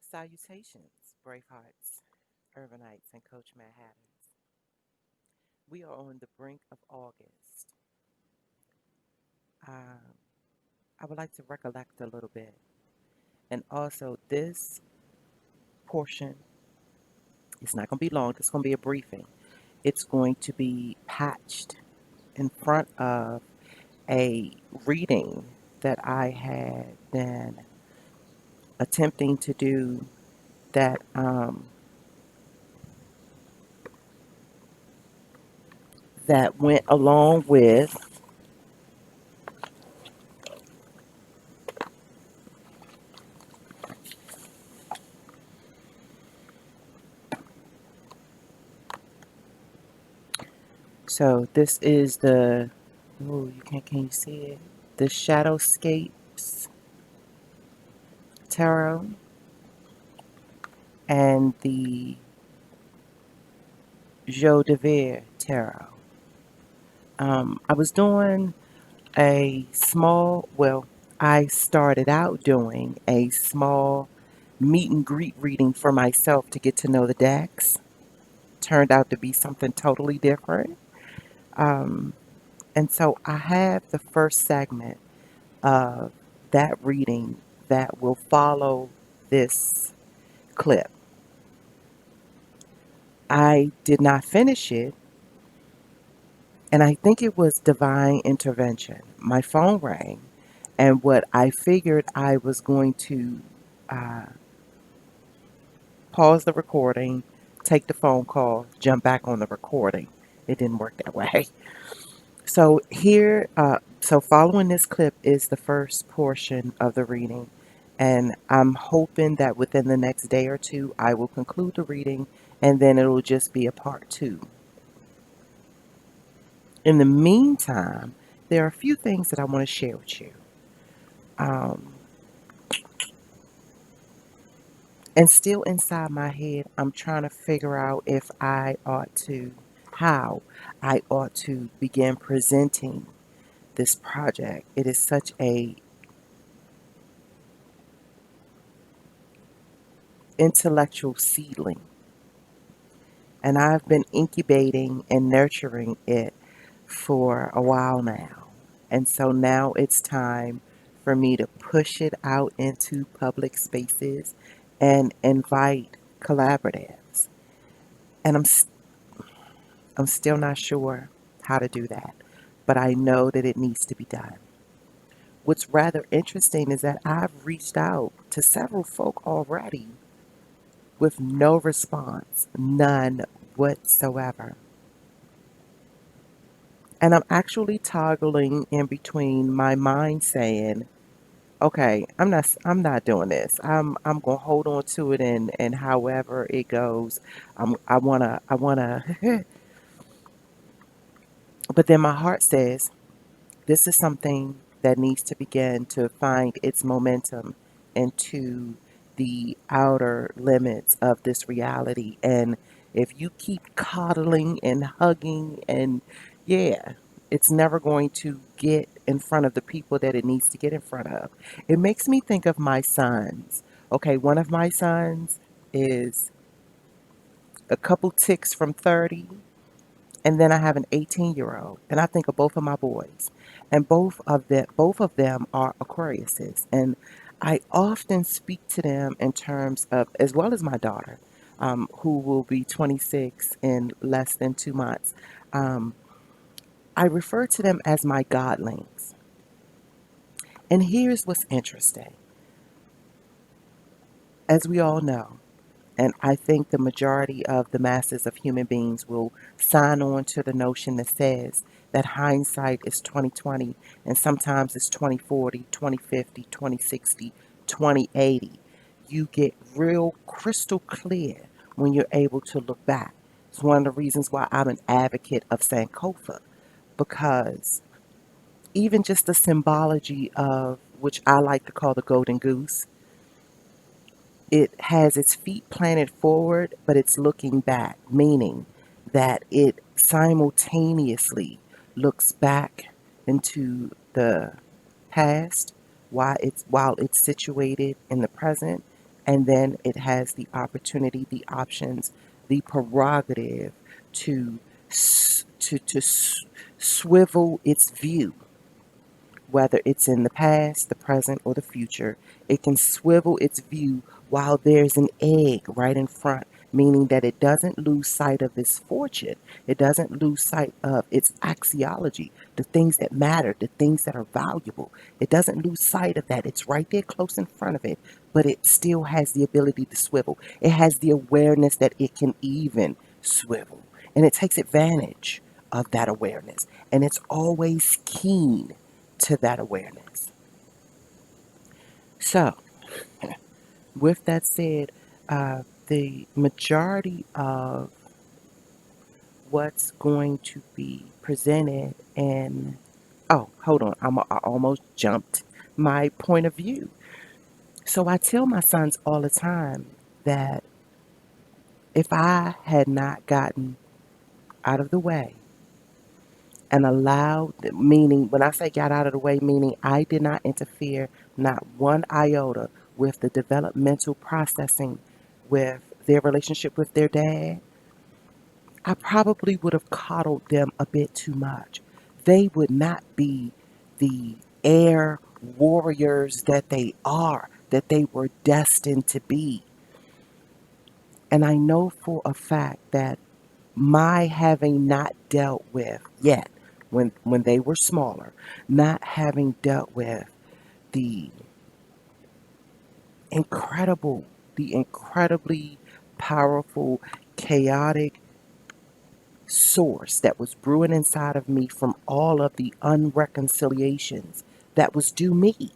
Salutations, Bravehearts, Urbanites, and Coach Manhattans. We are on the brink of August. Um, I would like to recollect a little bit. And also, this portion is not going to be long, it's going to be a briefing. It's going to be patched in front of a reading that I had been attempting to do that went along with. So this is the, oh, can you see it? The Shadowscapes Tarot and the Joe de Vere Tarot. I was doing a small, well, I started out doing a small meet and greet reading for myself to get to know the decks. Turned out to be something totally different. Um, and so I have the first segment of that reading that will follow this clip. I did not finish it, and I think it was divine intervention. My phone rang, and what I figured I was going to uh, pause the recording, take the phone call, jump back on the recording. It didn't work that way. So so following this clip is the first portion of the reading, and I'm hoping that within the next day or two, I will conclude the reading, and then it'll just be a part two. In the meantime, there are a few things that I want to share with you. Um, and still inside my head, I'm trying to figure out how I ought to begin presenting this project. It is such a intellectual seedling, and I've been incubating and nurturing it for a while now. And so now it's time for me to push it out into public spaces and invite collaboratives. And I'm still not sure how to do that, but I know that it needs to be done. What's rather interesting is that I've reached out to several folk already with no response, none whatsoever. And I'm actually toggling in between my mind saying, okay, I'm not doing this. I'm going to hold on to it, and however it goes, I want to but then my heart says this is something that needs to begin to find its momentum into the outer limits of this reality. And if you keep coddling and hugging, and yeah, it's never going to get in front of the people that it needs to get in front of. It makes me think of my sons. Okay, one of my sons is a couple ticks from 30, and then I have an 18-year-old, and I think of both of my boys, and both of them are Aquariuses, and I often speak to them in terms of, as well as my daughter, who will be 26 in less than 2 months. Um, I refer to them as my godlings, and here's what's interesting. As we all know, and I think the majority of the masses of human beings will sign on to the notion that says that hindsight is 2020, and sometimes it's 2040, 2050, 2060, 2080. You get real crystal clear when you're able to look back. It's one of the reasons why I'm an advocate of Sankofa, because even just the symbology of, which I like to call the golden goose, it has its feet planted forward, but it's looking back, meaning that it simultaneously looks back into the past while it's situated in the present, And then it has the opportunity, the options, the prerogative to swivel its view, whether it's in the past, the present, or the future. It can swivel its view while there's an egg right in front, meaning that it doesn't lose sight of its fortune. It doesn't lose sight of its axiology, the things that matter, the things that are valuable. It doesn't lose sight of that. It's right there close in front of it, but it still has the ability to swivel. It has the awareness that it can even swivel, and it takes advantage of that awareness, and it's always keen to that awareness. So, with that said, the majority of what's going to be presented in, oh, hold on, I almost jumped my point of view. So, I tell my sons all the time that if I had not gotten out of the way and allowed, meaning when I say got out of the way, meaning I did not interfere not one iota with the developmental processing with their relationship with their dad, I probably would have coddled them a bit too much. They would not be the air warriors that they are, that they were destined to be. And I know for a fact that my having not dealt with yet, when they were smaller, not having dealt with the incredible, the incredibly powerful, chaotic source that was brewing inside of me from all of the unreconciliations that was due me.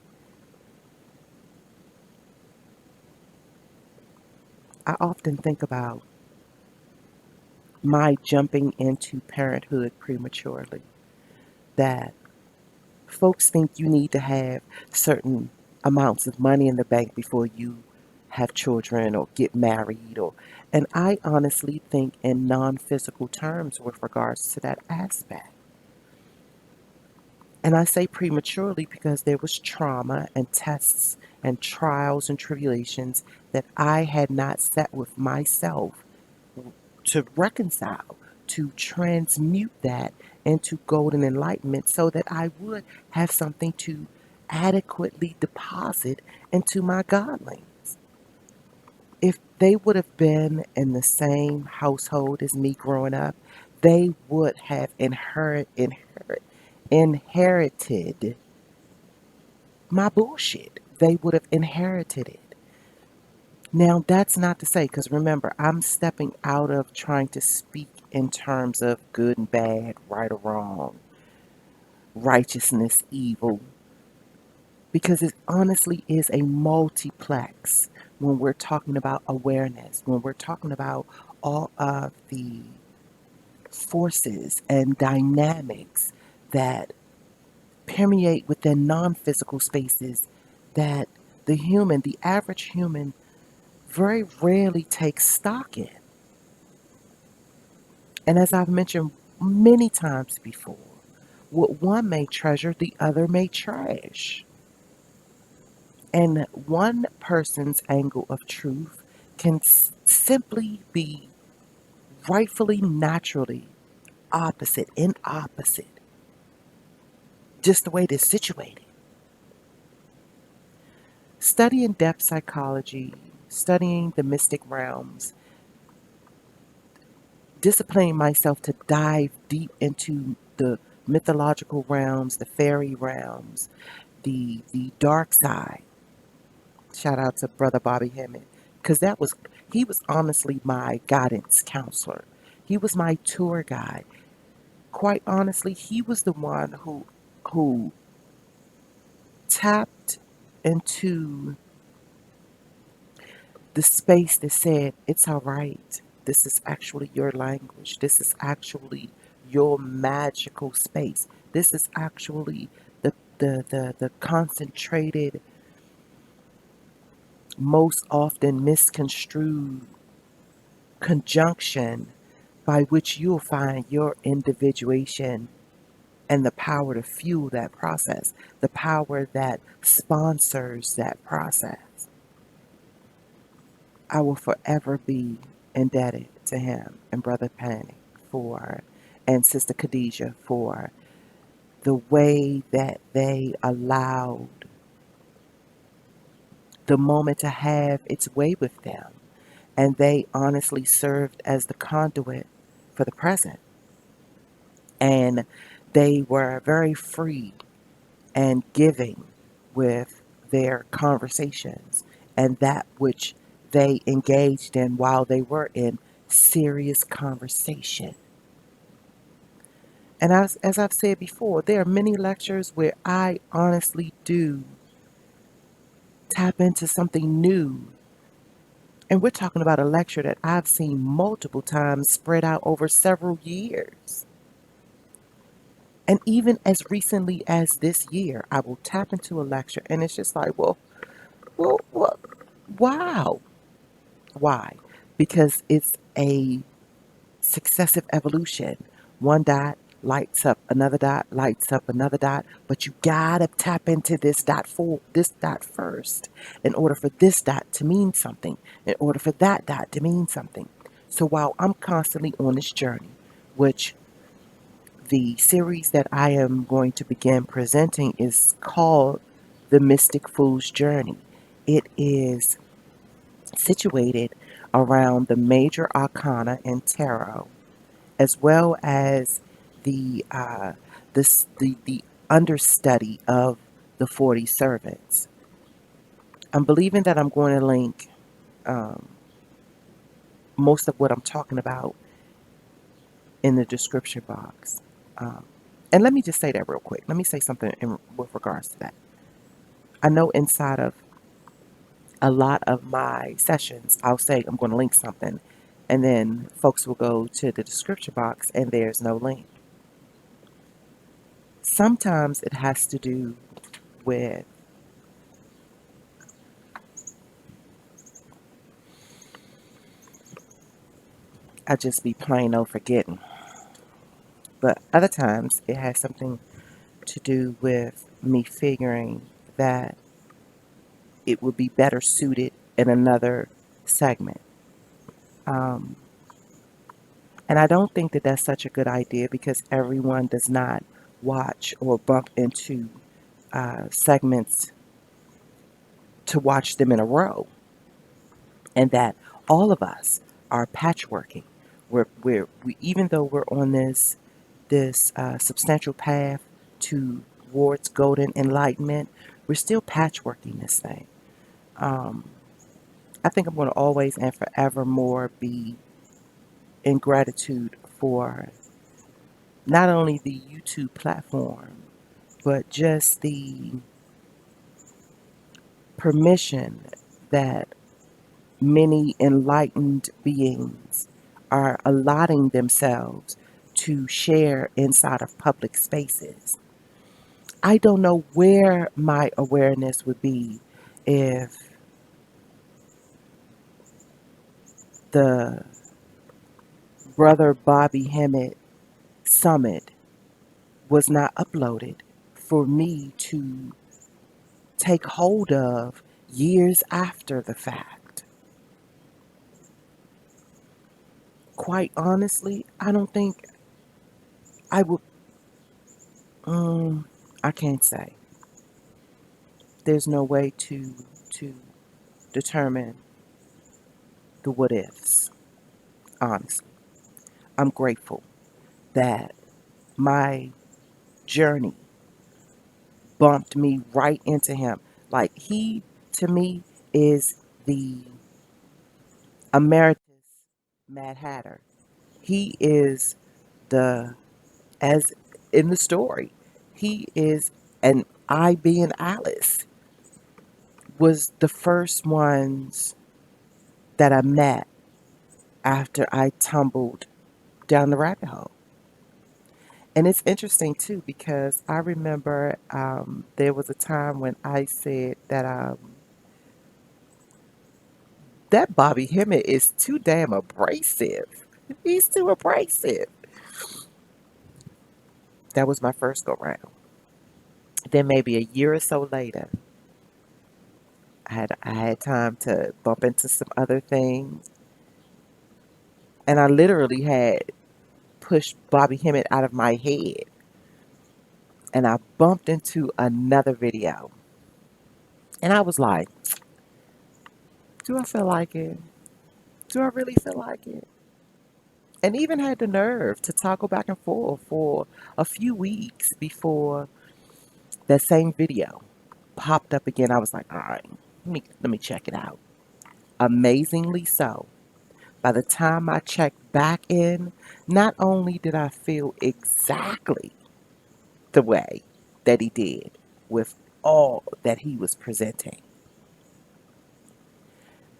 I often think about my jumping into parenthood prematurely, that folks think you need to have certain amounts of money in the bank before you have children or get married, or and I honestly think in non-physical terms with regards to that aspect. And I say prematurely because there was trauma and tests and trials and tribulations that I had not set with myself to reconcile, to transmute that into golden enlightenment so that I would have something to adequately deposit into my godlings. If they would have been in the same household as me growing up, they would have inherited my bullshit. They would have inherited it. Now, that's not to say, because remember, I'm stepping out of trying to speak in terms of good and bad, right or wrong, righteousness, evil, because it honestly is a multiplex when we're talking about awareness, when we're talking about all of the forces and dynamics that permeate within non physical spaces that the average human, very rarely takes stock in. And as I've mentioned many times before, what one may treasure, the other may trash. And one person's angle of truth can simply be rightfully, naturally opposite, in opposite, just the way they're situated. Studying depth psychology, studying the mystic realms, disciplining myself to dive deep into the mythological realms, the fairy realms, the dark side. Shout out to Brother Bobby Hemmett, because he was honestly my guidance counselor. He was my tour guide. Quite honestly, he was the one who tapped into the space that said, it's all right. This is actually your language. This is actually your magical space. This is actually the concentrated, most often misconstrued conjunction by which you'll find your individuation and the power to fuel that process, the power that sponsors that process. I will forever be indebted to him and Brother Panic for, and Sister Khadijah for the way that they allowed the moment to have its way with them. And they honestly served as the conduit for the present. And they were very free and giving with their conversations and that which they engaged in while they were in serious conversation. And as I've said before, there are many lectures where I honestly do tap into something new. And we're talking about a lecture that I've seen multiple times spread out over several years. And even as recently as this year, I will tap into a lecture and it's just like, well, wow. Why? Because it's a successive evolution. One dot lights up, another dot lights up, another dot, but you gotta tap into this dot first in order for this dot to mean something, in order for that dot to mean something. So while I'm constantly on this journey, which the series that I am going to begin presenting is called The Mystic Fool's Journey. It is situated around the major arcana and tarot, as well as the the understudy of the 40 servants. I'm believing that I'm going to link um, most of what I'm talking about in the description box. Um, and let me just say that real quick. Let me say something with regards to that. I know inside of a lot of my sessions, I'll say I'm going to link something, and then folks will go to the description box and there's no link. Sometimes it has to do with I just be plain old forgetting, but other times it has something to do with me figuring that it would be better suited in another segment. Um, and I don't think that that's such a good idea because everyone does not watch or bump into segments to watch them in a row, and that all of us are patchworking. We even though we're on this substantial path towards golden enlightenment, we're still patchworking this thing. Um, I think I'm going to always and forevermore be in gratitude for not only the YouTube platform, but just the permission that many enlightened beings are allotting themselves to share inside of public spaces. I don't know where my awareness would be if the Brother Bobby Hemmett Summit was not uploaded for me to take hold of years after the fact. Quite honestly, I don't think I would. I can't say. There's no way to determine the what ifs. Honestly, I'm grateful that my journey bumped me right into him. Like he, to me, is the emeritus Mad Hatter. He is the, as in the story, he is, and I being Alice was the first ones that I met after I tumbled down the rabbit hole. And it's interesting too because I remember there was a time when I said that that Bobby Hemmett is too damn abrasive. He's too abrasive. That was my first go round. Then maybe a year or so later, I had time to bump into some other things, and I literally had pushed Bobby Hemmett out of my head, and I bumped into another video, and I was like, "Do I feel like it? Do I really feel like it?" And even had the nerve to toggle back and forth for a few weeks before that same video popped up again. I was like, "All right, let me check it out." Amazingly so, by the time I checked back in, not only did I feel exactly the way that he did with all that he was presenting,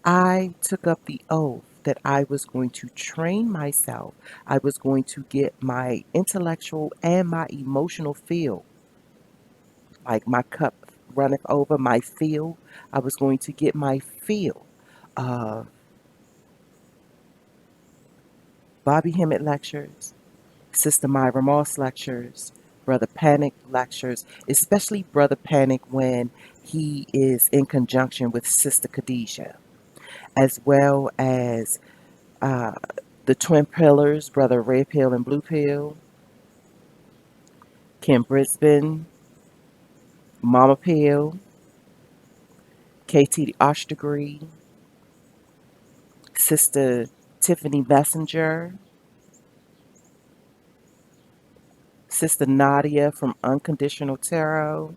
I took up the oath that I was going to train myself. I was going to get my intellectual and my emotional feel, like my cup runneth over, my feel. I was going to get my feel of Bobby Hemmett lectures, Sister Myra Moss lectures, Brother Panic lectures, especially Brother Panic when he is in conjunction with Sister Khadijah, as well as uh, the twin pillars, Brother Red Pill and Blue Pill, Kim Brisbane, Mama Pill, KT the Arch Degree, Sister Tiffany Messenger, Sister Nadia from Unconditional Tarot,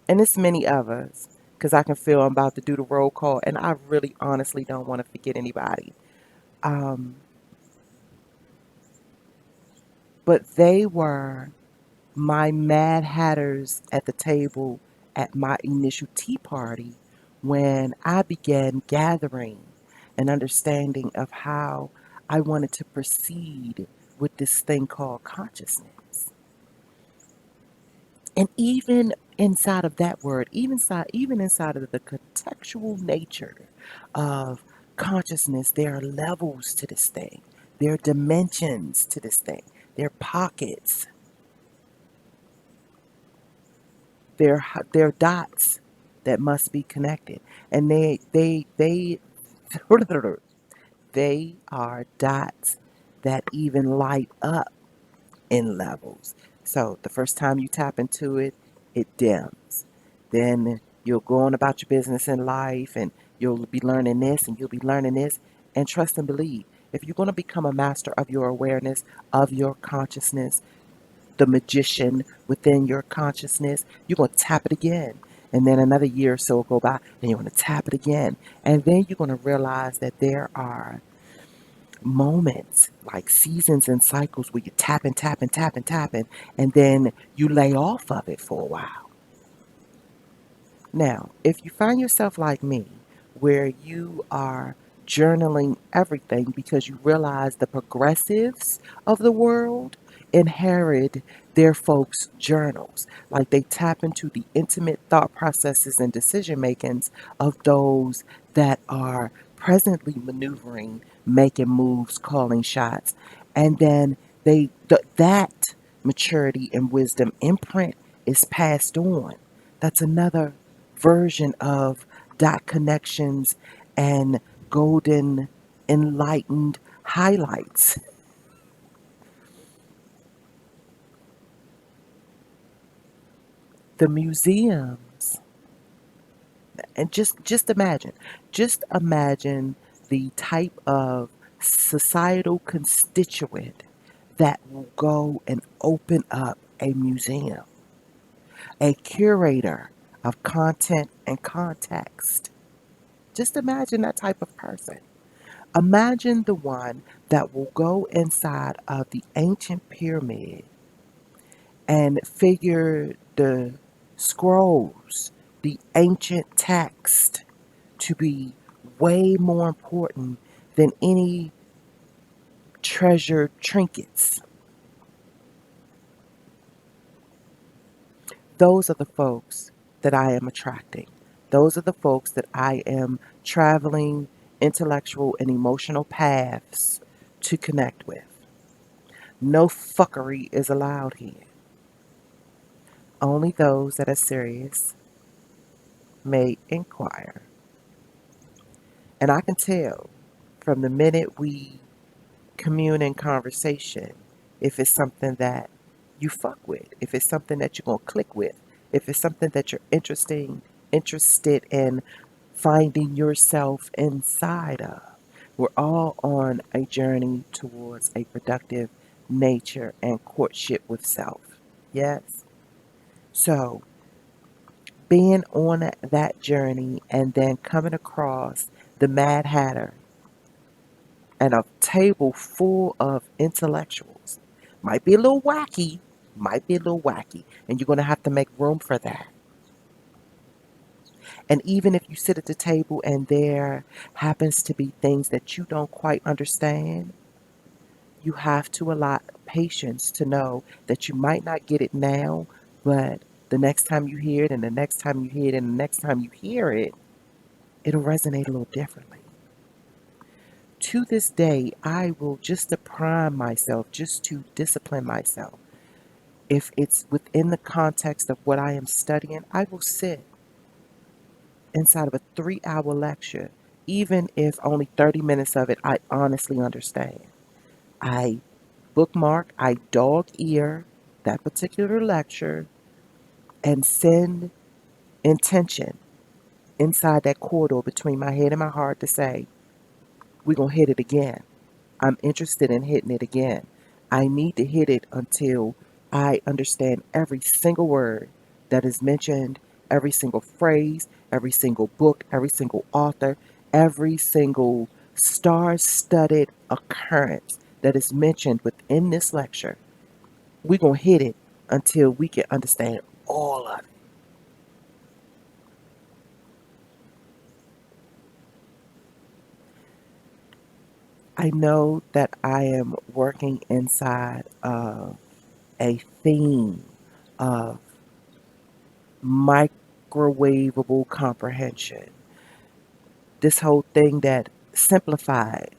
and it's many others. Because I can feel I'm about to do the roll call, and I really honestly don't want to forget anybody. Um, but they were my Mad Hatters at the table at my initial tea party when I began gathering an understanding of how I wanted to proceed with this thing called consciousness. And even inside of that word, even inside of the contextual nature of consciousness, there are levels to this thing. There are dimensions to this thing. There are pockets. There are dots that must be connected, and they are dots that even light up in levels. So the first time you tap into it, it dims. Then you'll go on about your business in life, and you'll be learning this and you'll be learning this. And trust and believe, if you're going to become a master of your awareness, of your consciousness, the magician within your consciousness, you're going to tap it again. And then another year or so will go by, and you're going to tap it again. And then you're going to realize that there are moments, like seasons and cycles, where you tap and tap and tap and tap, and then you lay off of it for a while. Now, if you find yourself like me, where you are journaling everything because you realize the progressives of the world inherit their folks' journals, like they tap into the intimate thought processes and decision makings of those that are presently maneuvering, making moves, calling shots, and then that maturity and wisdom imprint is passed on. That's another version of dot connections and golden enlightened highlights. The museums, and just imagine the type of societal constituent that will go and open up a museum, a curator of content and context. Just imagine that type of person. Imagine the one that will go inside of the ancient pyramid and figure the scrolls, the ancient text, to be way more important than any treasured trinkets. Those are the folks that I am attracting. Those are the folks that I am traveling intellectual and emotional paths to connect with. No fuckery is allowed here. Only those that are serious may inquire. And I can tell from the minute we commune in conversation if it's something that you fuck with, if it's something that you're going to click with, if it's something that you're interested in finding yourself inside of. We're all on a journey towards a productive nature and courtship with self. Yes. So, being on that journey and then coming across the Mad Hatter and a table full of intellectuals might be a little wacky, and you're going to have to make room for that. And even if you sit at the table and there happens to be things that you don't quite understand, you have to allot patience to know that you might not get it now, but the next time you hear it, and the next time you hear it, and the next time you hear it, it'll resonate a little differently. To this day, I will just to prime myself, just to discipline myself. If it's within the context of what I am studying, I will sit inside of a 3 hour lecture, even if only 30 minutes of it I honestly understand. I bookmark, I dog ear that particular lecture and send intention inside that corridor between my head and my heart to say, we're going to hit it again. I'm interested in hitting it again. I need to hit it until I understand every single word that is mentioned, every single phrase, every single book, every single author, every single star studded occurrence that is mentioned within this lecture. We're going to hit it until we can understand all of it. I know that I am working inside of a theme of microwavable comprehension. This whole thing that simplified,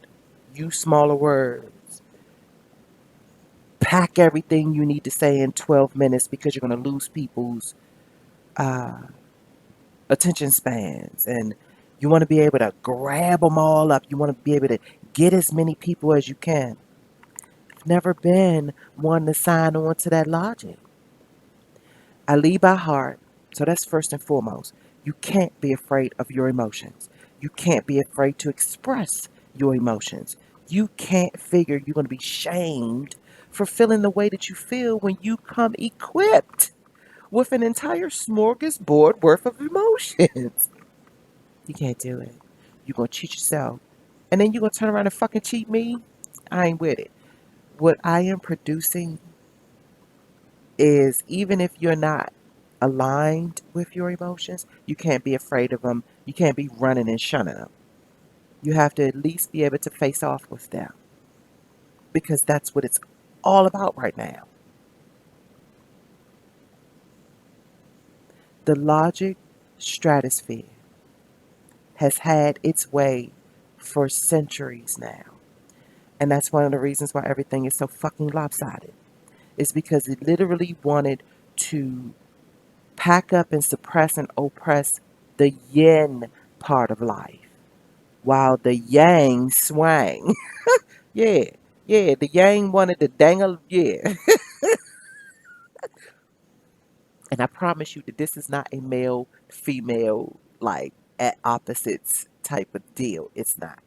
use smaller words, pack everything you need to say in 12 minutes because you're going to lose people's uh, attention spans. And you want to be able to grab them all up. You want to be able to get as many people as you can. I've never been one to sign on to that logic. I lead by heart. So that's first and foremost. You can't be afraid of your emotions. You can't be afraid to express your emotions. You can't figure you're going to be shamed for feeling the way that you feel when you come equipped with an entire smorgasbord worth of emotions. You can't do it. You're going to cheat yourself. And then you're going to turn around and fucking cheat me? I ain't with it. What I am producing is even if you're not aligned with your emotions, you can't be afraid of them. You can't be running and shunning them. You have to at least be able to face off with them because that's what it's all about right now. The logic stratosphere has had its way for centuries now. And that's one of the reasons why everything is so fucking lopsided. It's because it literally wanted to pack up and suppress and oppress the yin part of life while the yang swang. Yeah, yeah, the yang wanted to dangle, yeah. And I promise you that this is not a male female, like at opposites type of deal. It's not.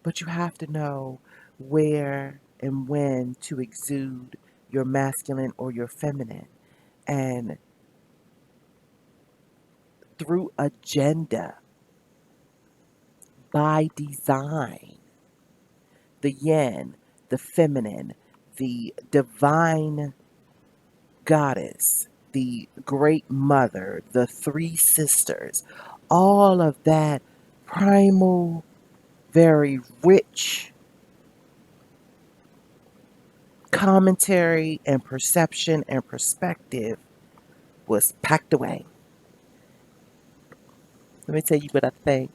But you have to know where and when to exude your masculine or your feminine. And through agenda, by design, the yin, the feminine, the divine goddess, the great mother, the three sisters, all of that primal, very rich commentary and perception and perspective was packed away. Let me tell you what I think.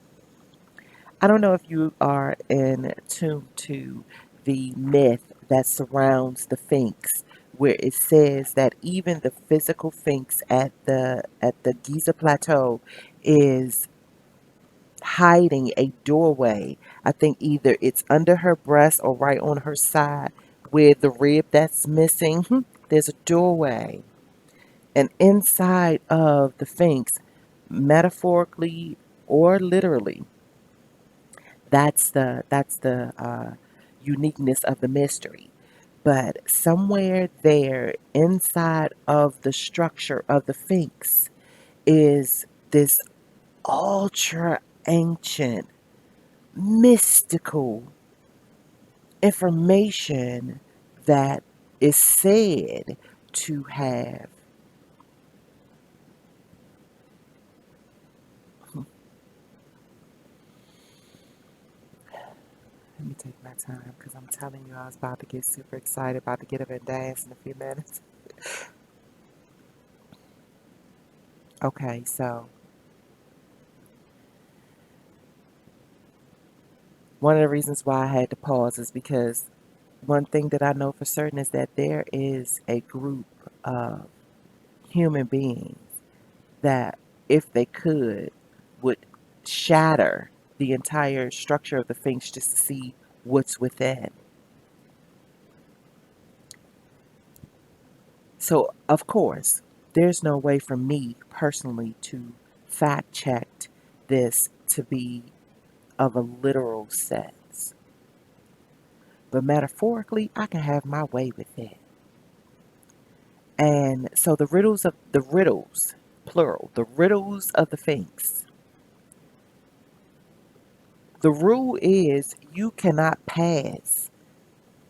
I don't know if you are in tune to the myth that surrounds the Sphinx, where it says that even the physical Sphinx at the Giza Plateau is hiding a doorway. I think either it's under her breast or right on her side where the rib that's missing. There's a doorway. And inside of the Sphinx, metaphorically or literally, that's the uniqueness of the mystery. But somewhere there inside of the structure of the Sphinx is this ultra ancient, mystical information that is said to have. Let me take my time because I'm telling you, I was about to get super excited, about to get up and dance in a few minutes. Okay, so one of the reasons why I had to pause is because one thing that I know for certain is that there is a group of human beings that, if they could, would shatter the entire structure of the Sphinx just to see what's within. So, of course, there's no way for me personally to fact check this to be of a literal sense. But metaphorically, I can have my way with it. And so plural, the riddles of the Sphinx. The rule is you cannot pass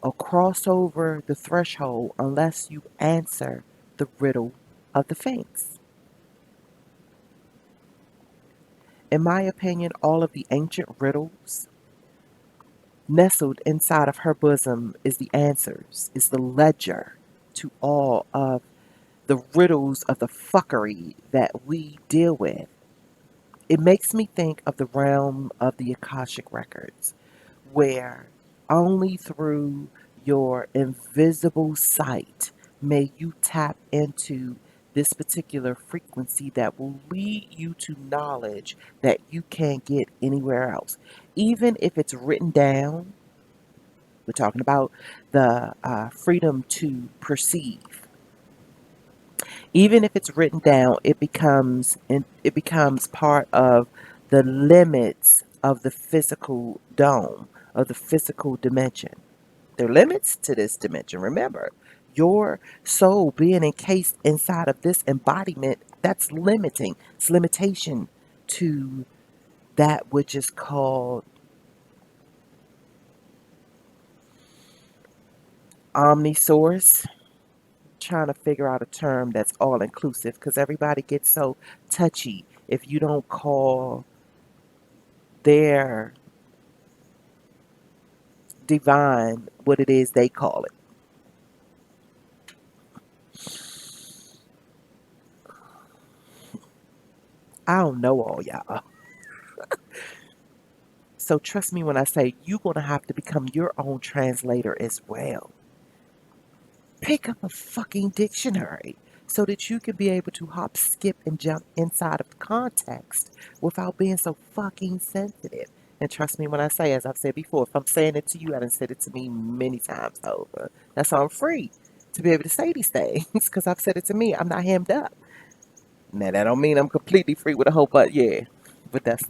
or cross over the threshold unless you answer the riddle of the Sphinx. In my opinion, all of the ancient riddles nestled inside of her bosom is the answers, is the ledger to all of the riddles of the fuckery that we deal with. It makes me think of the realm of the Akashic records, where only through your invisible sight may you tap into this particular frequency that will lead you to knowledge that you can't get anywhere else. Even if it's written down, we're talking about the freedom to perceive. Even if it's written down, it becomes part of the limits of the physical dome, of the physical dimension. There are limits to this dimension. Remember, your soul being encased inside of this embodiment, that's limiting. It's limitation to that which is called omnisource. Trying to figure out a term that's all inclusive because everybody gets so touchy if you don't call their divine what it is they call it. I don't know all y'all. So trust me when I say you're going to have to become your own translator as well. Pick up a fucking dictionary so that you can be able to hop, skip, and jump inside of the context without being so fucking sensitive. And trust me when I say, as I've said before, if I'm saying it to you, I done said it to me many times over. That's why I'm free to be able to say these things because I've said it to me. I'm not hemmed up. Now that don't mean I'm completely free with a whole but yeah. But that's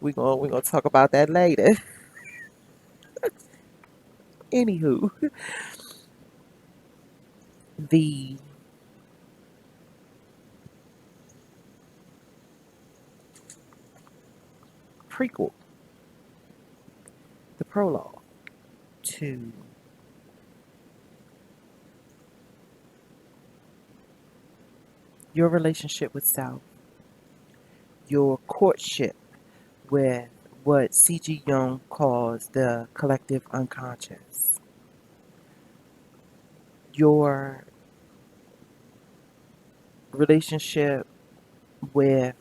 we gonna talk about that later. Anywho, the prequel, the prologue to your relationship with self, your courtship with what C.G. Jung calls the collective unconscious, your relationship with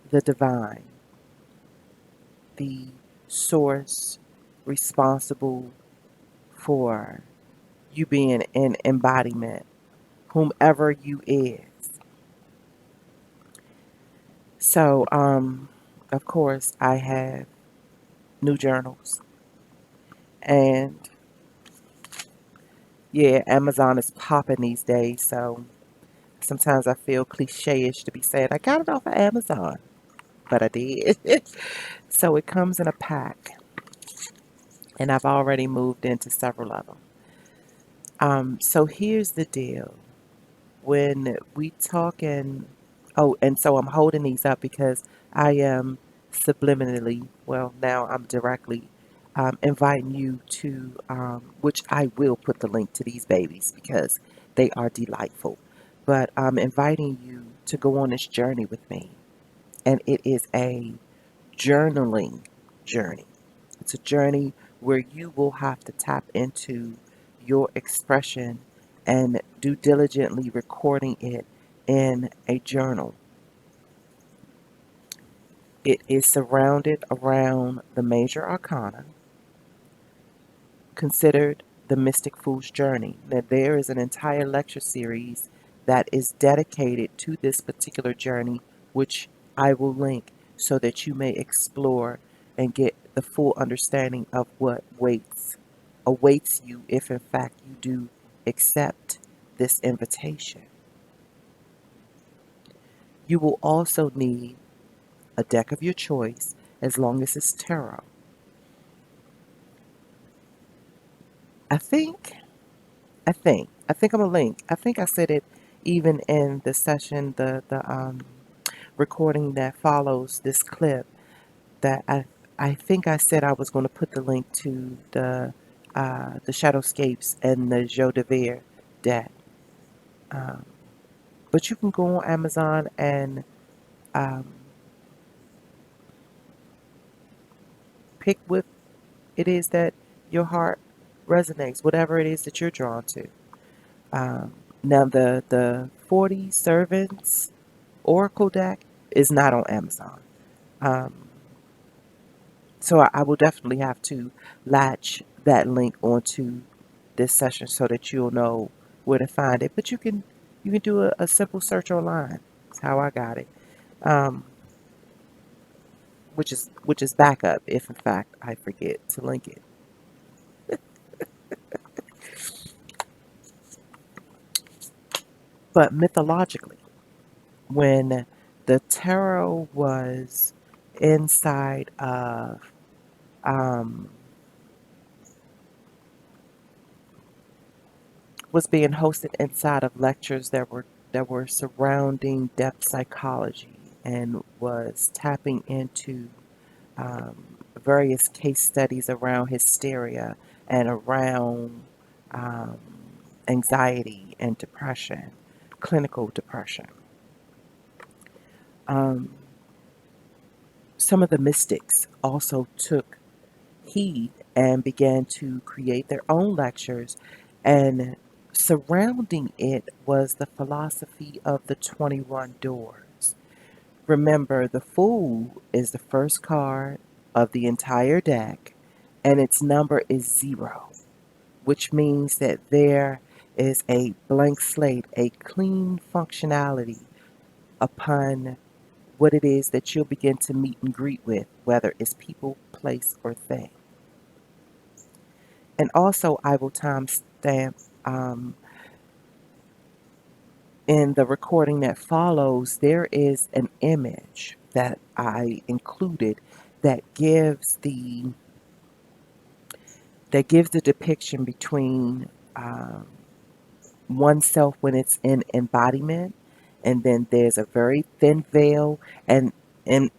the divine, the source responsible for you being in embodiment, whomever you is. So, of course, I have new journals, and yeah, Amazon is popping these days. So sometimes I feel cliche-ish to be saying I got it off of Amazon, but I did. So it comes in a pack, and I've already moved into several of them. So here's the deal. When we talk and so I'm holding these up because I am subliminally, well, now I'm directly inviting you to, which I will put the link to these babies because they are delightful. But I'm inviting you to go on this journey with me. And it is a journaling journey. It's a journey where you will have to tap into your expression and do diligently recording it in a journal. It is surrounded around the major arcana, considered the Mystic Fool's Journey. Now, there is an entire lecture series that is dedicated to this particular journey, which I will link so that you may explore and get the full understanding of what awaits you if in fact you do accept this invitation. You will also need a deck of your choice as long as it's tarot. I think I think I'm a link. I think I said it even in the session, the recording that follows this clip. That I think I said I was going to put the link to the Shadowscapes and the Joe de Vere deck. Um, but you can go on Amazon and um, pick what it is that your heart resonates, whatever it is that you're drawn to. Um, Now the 40 Servants Oracle deck is not on Amazon. Um, so I will definitely have to latch that link onto this session so that you'll know where to find it. But you can do a simple search online. That's how I got it. Um, which is backup if in fact I forget to link it. But mythologically, when the tarot was inside of um, was being hosted inside of lectures that were surrounding depth psychology and was tapping into various case studies around hysteria and around um, anxiety and depression, clinical depression. Um, some of the mystics also took heed and began to create their own lectures, and surrounding it was the philosophy of the 21 doors. Remember, the Fool is the first card of the entire deck, and its number is 0, which means that there is a blank slate, a clean functionality upon what it is that you'll begin to meet and greet with, whether it's people, place, or thing. And also, I will timestamp in the recording that follows, there is an image that I included that gives the depiction between oneself when it's in embodiment, and then there's a very thin veil, and in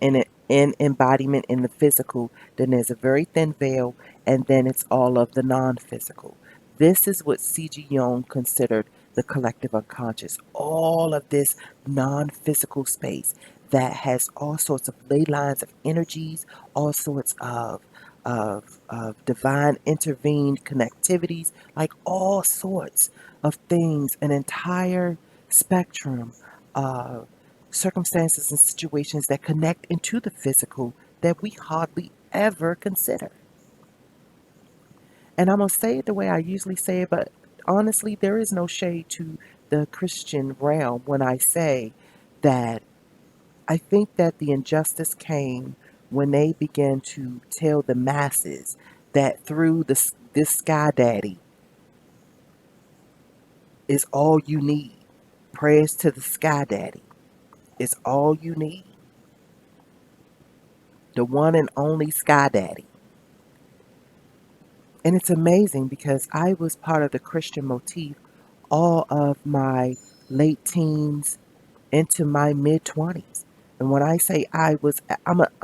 embodiment in the physical, then there's a very thin veil, and then it's all of the non-physical. This is what C.G. Jung considered the collective unconscious, all of this non-physical space that has all sorts of ley lines of energies, all sorts of divine intervened connectivities, like all sorts of things, an entire spectrum of circumstances and situations that connect into the physical that we hardly ever consider. And I'm going to say it the way I usually say it, but honestly, there is no shade to the Christian realm when I say that I think that the injustice came when they began to tell the masses that through this sky daddy is all you need. Prayers to the sky daddy is all you need. The one and only sky daddy. And it's amazing because I was part of the Christian motif all of my late teens into my mid 20s. And when I say I'm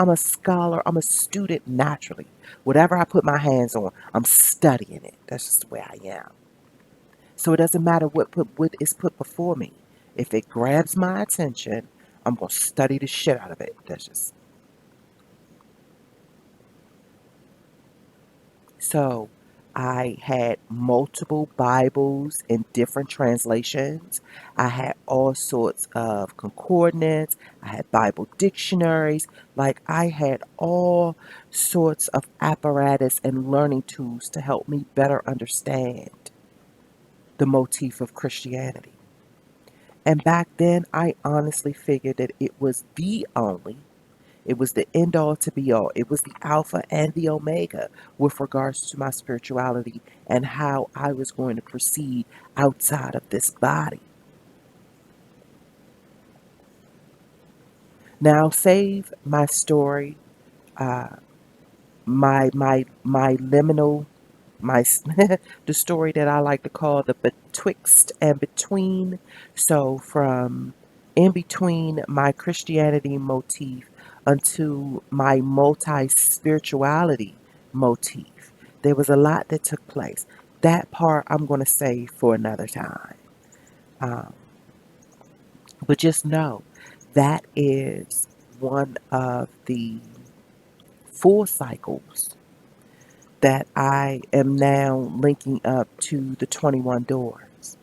a scholar, I'm a student naturally. Whatever I put my hands on, I'm studying it. That's just the way I am. So it doesn't matter what is put before me. If it grabs my attention, I'm gonna study the shit out of it. That's just so. I had multiple Bibles in different translations. I had all sorts of concordance. I had Bible dictionaries. Like I had all sorts of apparatus and learning tools to help me better understand the motif of Christianity. And back then, I honestly figured that it was the only, it was the end all to be all. It was the alpha and the omega with regards to my spirituality and how I was going to proceed outside of this body. Now, save my story, uh, my liminal, my the story that I like to call the betwixt and between. So from in between my Christianity motif unto my multi spirituality motif, there was a lot that took place. That part I'm going to save for another time. Um, but just know that is one of the full cycles that I am now linking up to the 21 doors.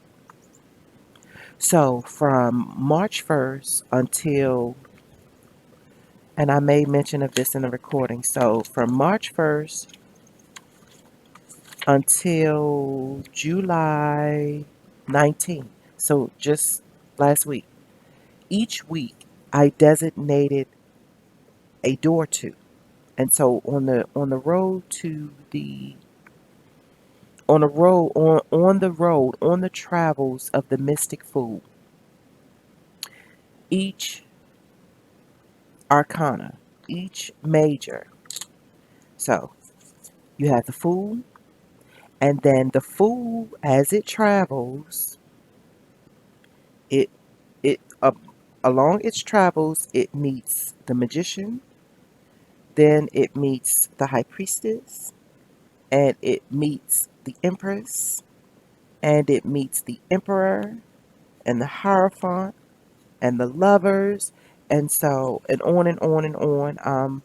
So from March 1st until, and I made mention of this in the recording, so from March 1st until July 19th, so just last week, each week I designated a door to. And so on the road to the on the road on the travels of the mystic food, each arcana, each major. So you have the fool, and then the fool as it travels, it it along its travels, it meets the magician, then it meets the high priestess, and it meets the empress, and it meets the emperor, and the hierophant, and the lovers, and so and on and on and on.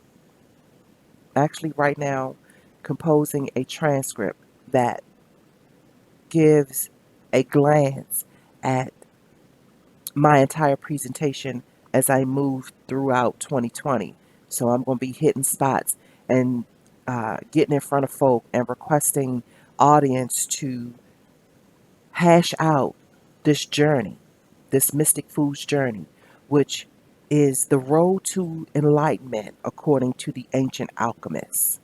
Actually right now composing a transcript that gives a glance at my entire presentation as I move throughout 2020. So I'm going to be hitting spots and getting in front of folk and requesting audience to hash out this journey, this mystic foods journey, which is the road to enlightenment according to the ancient alchemists.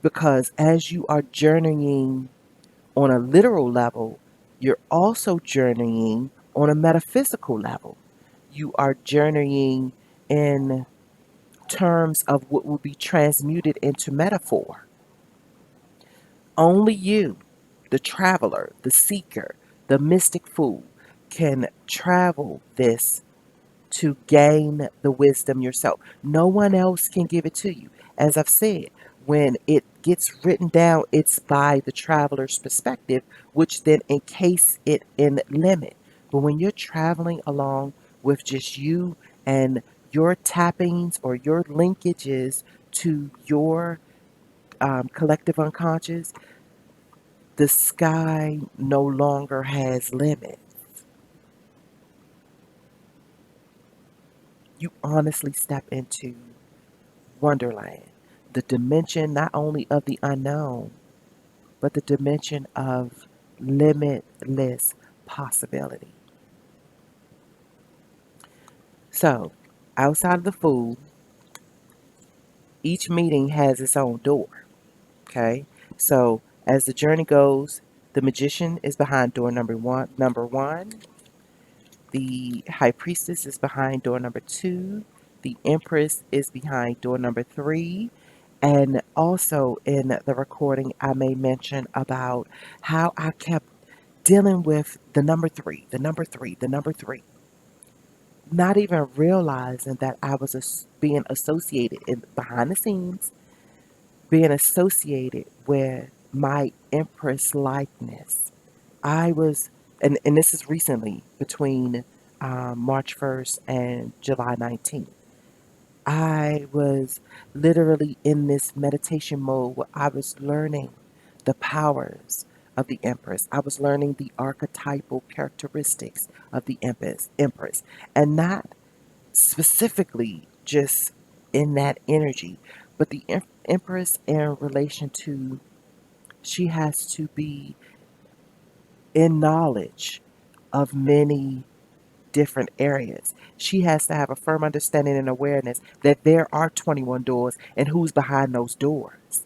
Because as you are journeying on a literal level, you're also journeying on a metaphysical level. You are journeying in terms of what will be transmuted into metaphor. Only you, the traveler, the seeker, the mystic fool, can travel this to gain the wisdom yourself. No one else can give it to you. As I've said, when it gets written down, it's by the traveler's perspective, which then encase it in limit. But when you're traveling along with just you and your tappings or your linkages to your collective unconscious, the sky no longer has limits. You honestly step into Wonderland, the dimension not only of the unknown, but the dimension of limitless possibility. So, Outside of the Fool, each meeting has its own door. Okay. So as the journey goes, the magician is behind door number one. The high priestess is behind door number two. The empress is behind door number three. And also in the recording, I may mention about how I kept dealing with the number three, the number three, the number three, not even realizing that I was being associated behind the scenes, being associated with my empress likeness. I was, and this is recently between March 1st and July 19th. I was literally in this meditation mode where I was learning the powers of the Empress. I was learning the archetypal characteristics of the Empress, and not specifically just in that energy, but the Empress in relation to she has to be in knowledge of many different areas. She has to have a firm understanding and awareness that there are 21 doors and who's behind those doors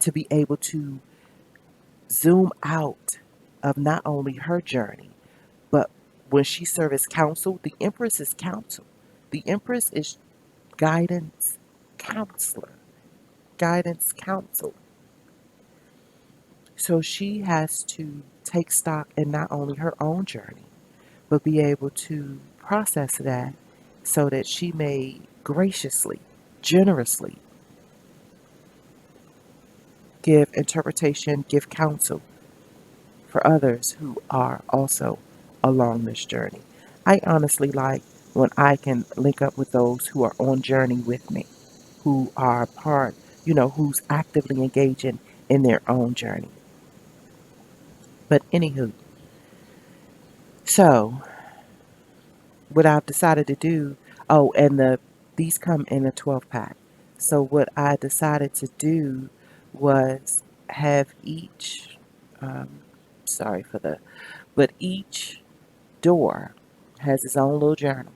to be able to zoom out of not only her journey, but when she serves as counsel, the Empress is counsel. The Empress is guidance counselor, guidance counsel. So she has to take stock in not only her own journey, but be able to process that so that she may graciously, generously give interpretation, give counsel for others who are also along this journey. I honestly like when I can link up with those who are on journey with me, who are part, who's actively engaging in their own journey. But anywho, so what I've decided to do, oh, and these come in a 12 pack. So what I decided to do was have each, um, sorry for but each door has its own little journal.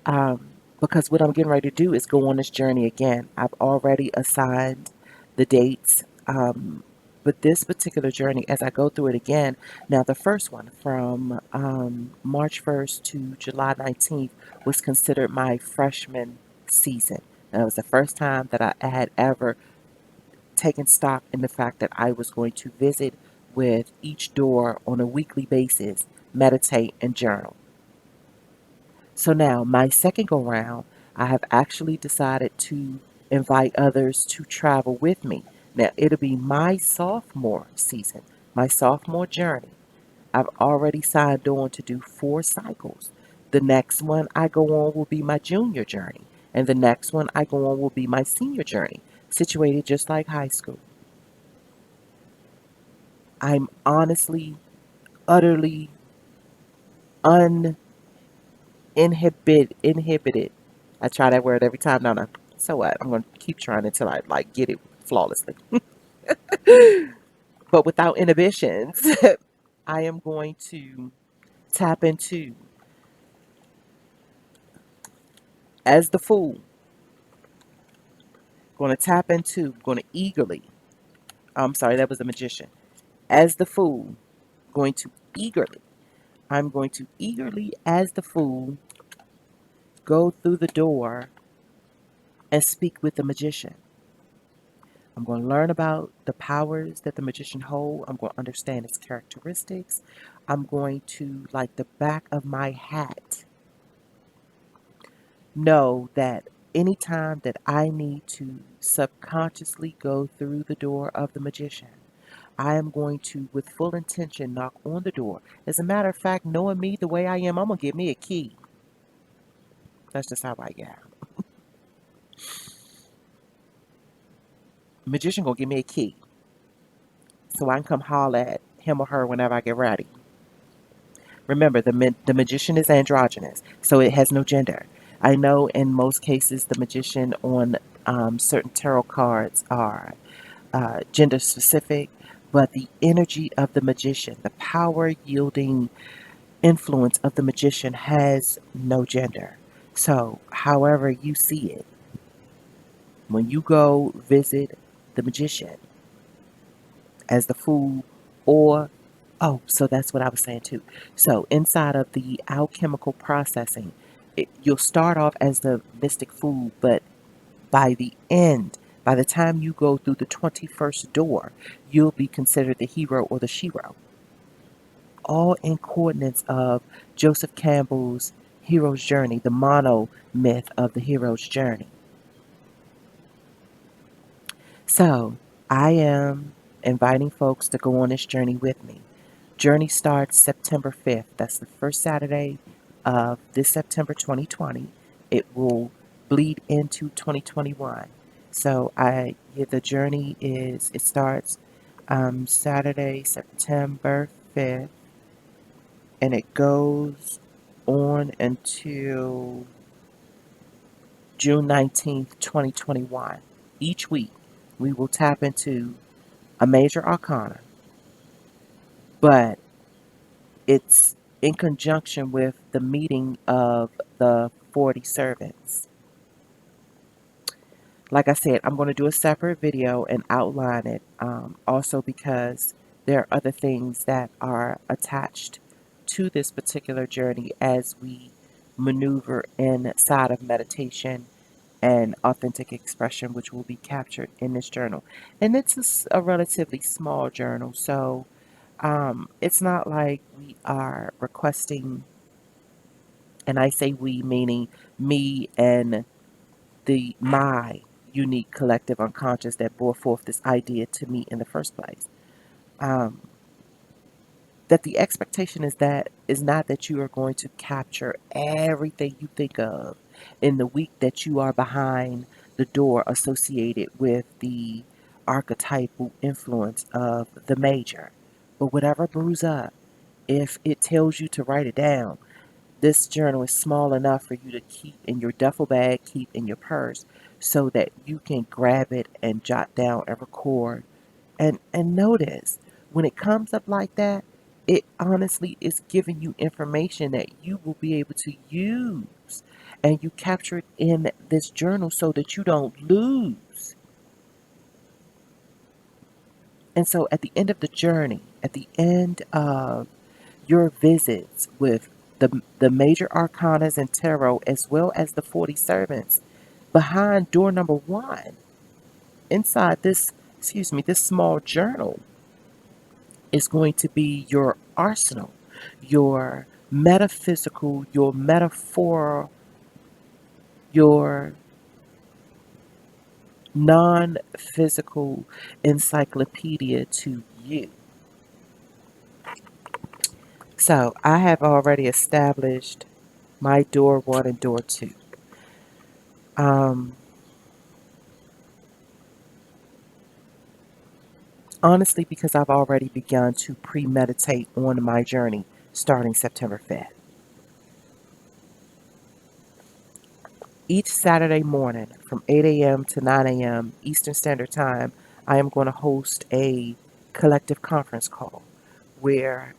Um, because what I'm getting ready to do is go on this journey again. I've already assigned the dates. But this particular journey, as I go through it again, now the first one from March 1st to July 19th was considered my freshman season. That was the first time that I had ever taken stock in the fact that I was going to visit with each door on a weekly basis, meditate, and journal. So now, my second go round, I have actually decided to invite others to travel with me. Now, it'll be my sophomore season, my sophomore journey. I've already signed on to do 4 cycles. The next one I go on will be my junior journey, and the next one I go on will be my senior journey, situated just like high school. I'm honestly, utterly inhibited. I try that word every time. No. So what? I'm going to keep trying until I get it flawlessly. But without inhibitions, I am going to tap into as the fool. Going to tap into. Going to eagerly. I'm sorry, that was the magician. As the fool, going to eagerly. I'm going to eagerly, as the fool, go through the door and speak with the magician. I'm going to learn about the powers that the magician holds. I'm going to understand its characteristics. I'm going to, like the back of my hat, know that anytime that I need to subconsciously go through the door of the magician, I am going to, with full intention, knock on the door. As a matter of fact, knowing me the way I am, I'm going to give me a key. That's just how I get. Magician going to give me a key so I can come holler at him or her whenever I get ready. Remember, the magician is androgynous, so it has no gender. I know in most cases the magician on certain tarot cards are gender specific, but the energy of the magician, the power yielding influence of the magician has no gender. So, however you see it, when you go visit the magician as the fool, or oh, so that's what I was saying too. So, inside of the alchemical processing, you'll start off as the mystic fool, but by the end, by the time you go through the 21st door, you'll be considered the hero or the shero, all in coordinates of Joseph Campbell's hero's journey, the mono myth of the hero's journey. So I am inviting folks to go on this journey with me. Journey starts September 5th. That's the first Saturday of this September 2020. It will bleed into 2021. So the journey it starts Saturday, September 5th, and it goes on until June 19th, 2021. Each week, we will tap into a major arcana, but it's in conjunction with the meeting of the 40 servants. Like I said, I'm going to do a separate video and outline it, also because there are other things that are attached to this particular journey as we maneuver inside of meditation and authentic expression, which will be captured in this journal. And it's a relatively small journal, so it's not like we are requesting, and I say we meaning me and my unique collective unconscious that bore forth this idea to me in the first place. Um, that the expectation is not that you are going to capture everything you think of in the week that you are behind the door associated with the archetypal influence of the major. But whatever brews up, if it tells you to write it down, this journal is small enough for you to keep in your duffel bag, keep in your purse, so that you can grab it and jot down and record. And notice when it comes up like that, it honestly is giving you information that you will be able to use, and you capture it in this journal so that you don't lose. And so at the end of the journey, at the end of your visits with the major arcanas and tarot, as well as the 40 servants, behind door number one, inside this small journal, is going to be your arsenal, your metaphysical, your metaphor, your non physical encyclopedia to you. So I have already established my door one and door two. Um, Honestly, because I've already begun to premeditate on my journey starting September 5th. Each Saturday morning from 8 a.m. to 9 a.m. Eastern Standard Time, I am going to host a collective conference call where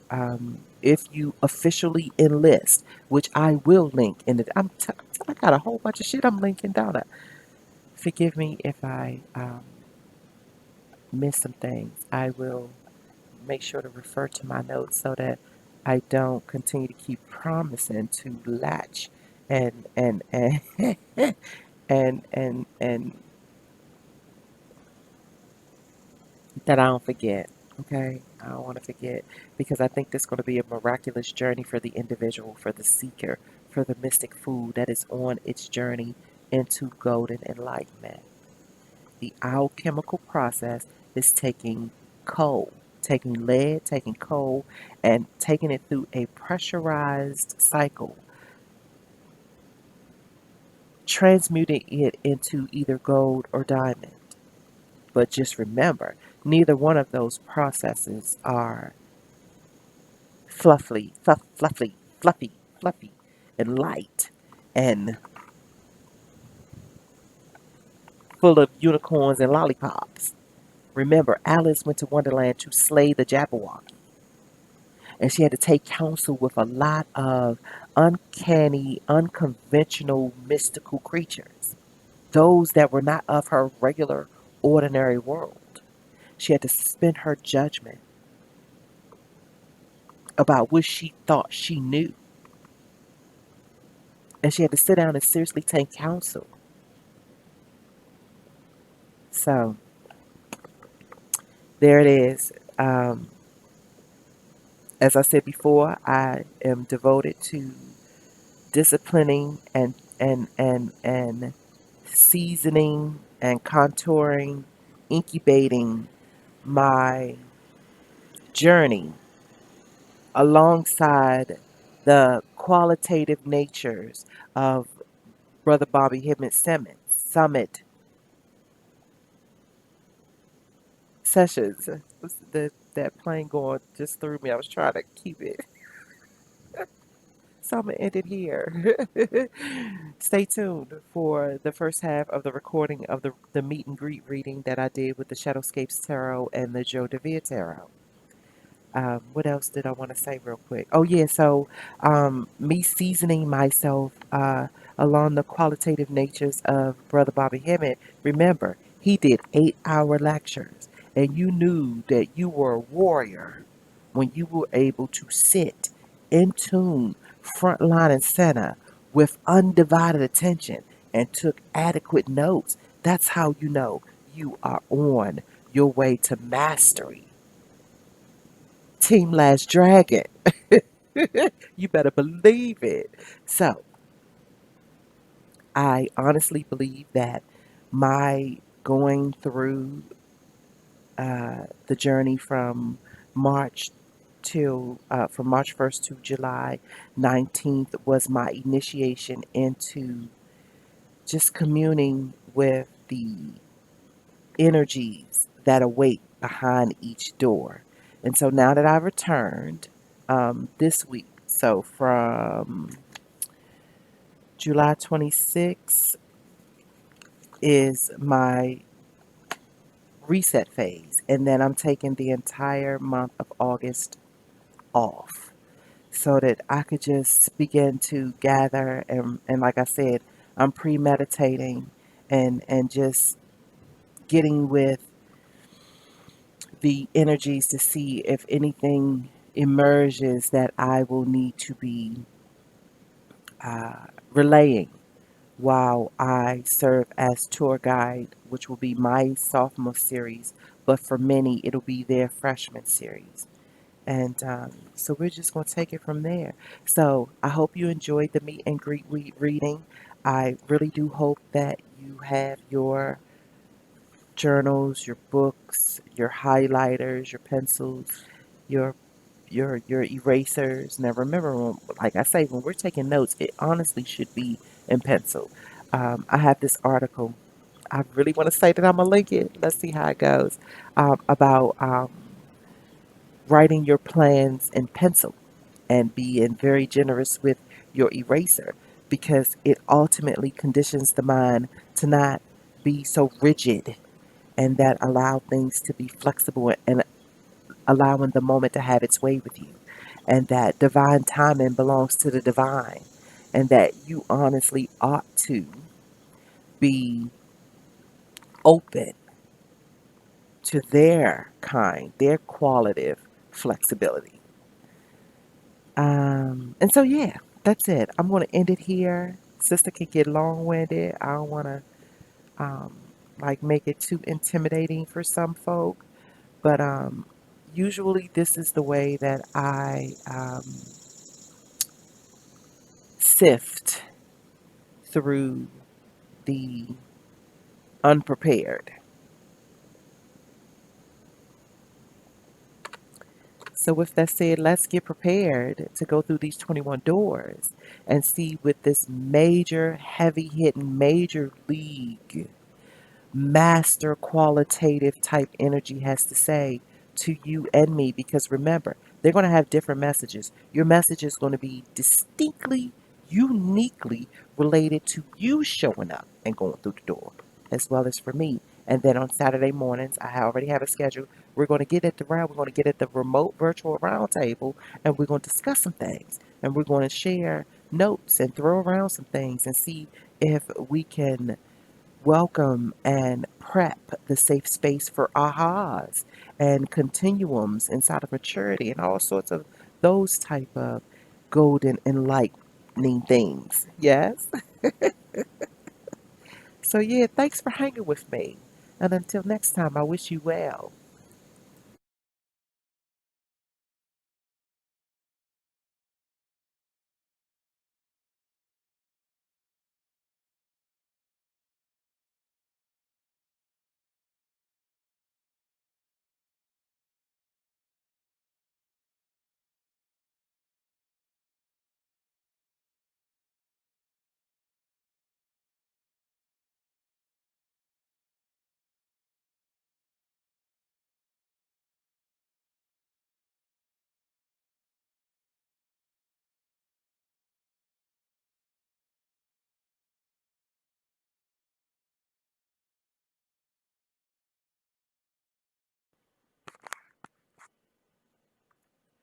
if you officially enlist, which I will link in the, I got a whole bunch of shit I'm linking down there. Forgive me if I miss some things. I will make sure to refer to my notes so that I don't continue to keep promising to latch and and that I don't forget. Okay, I don't want to forget because I think this is going to be a miraculous journey for the individual, for the seeker, for the mystic food that is on its journey into golden enlightenment. The alchemical process is taking coal, taking lead, taking coal, and taking it through a pressurized cycle, transmuting it into either gold or diamond. But just remember, neither one of those processes are fluffy, and light and full of unicorns and lollipops. Remember, Alice went to Wonderland to slay the Jabberwocky. And she had to take counsel with a lot of uncanny, unconventional, mystical creatures, those that were not of her regular, ordinary world. She had to suspend her judgment about what she thought she knew. And she had to sit down and seriously take counsel. So there it is. As I said before, I am devoted to disciplining and seasoning and contouring, incubating my journey alongside the qualitative natures of Brother Bobby Hemmett Summit sessions. That plane going just through me. I was trying to keep it. So I'm gonna end it here. Stay tuned for the first half of the recording of the meet and greet reading that I did with the Shadowscapes Tarot and the Joe DeVere Tarot. What else did I want to say real quick? Oh yeah, so me seasoning myself along the qualitative natures of Brother Bobby Hemmett. Remember, he did 8-hour lectures, and you knew that you were a warrior when you were able to sit in tune, front line and center, with undivided attention and took adequate notes. That's how you know you are on your way to mastery. Team Last Dragon. You better believe it. So, I honestly believe that my going through the journey from March 1st to July 19th was my initiation into just communing with the energies that await behind each door. And so now that I've returned this week, so from July 26th is my reset phase. And then I'm taking the entire month of August off so that I could just begin to gather. And like I said, I'm premeditating and just getting with the energies to see if anything emerges that I will need to be relaying while I serve as tour guide, which will be my sophomore series, but for many, it'll be their freshman series. And so we're just going to take it from there. So I hope you enjoyed the meet and greet reading. I really do hope that you have your journals, your books, your highlighters, your pencils, your your erasers. Now remember, like I say, when we're taking notes, it honestly should be in pencil. I have this article. I really want to say that I'm gonna link it. Let's see how it goes. About writing your plans in pencil and being very generous with your eraser because it ultimately conditions the mind to not be so rigid and that allow things to be flexible and allowing the moment to have its way with you. And that divine timing belongs to the divine. And that you honestly ought to be open to their kind, their qualitative flexibility. And so, yeah, that's it. I'm going to end it here. Sister can get long winded. I don't want to like make it too intimidating for some folk. But usually, this is the way that I sift through the unprepared. So, with that said, let's get prepared to go through these 21 doors and see what this major, heavy hitting, major league, master qualitative type energy has to say to you and me. Because remember, they're going to have different messages. Your message is going to be distinctly, uniquely related to you showing up and going through the door, as well as for me. And then on Saturday mornings, I already have a schedule we're going to get at the round, we're going to get at the remote virtual roundtable, and we're going to discuss some things, and we're going to share notes and throw around some things and see if we can welcome and prep the safe space for ahas and continuums inside of maturity and all sorts of those type of golden enlightening things. Yes. So yeah, thanks for hanging with me. And until next time, I wish you well.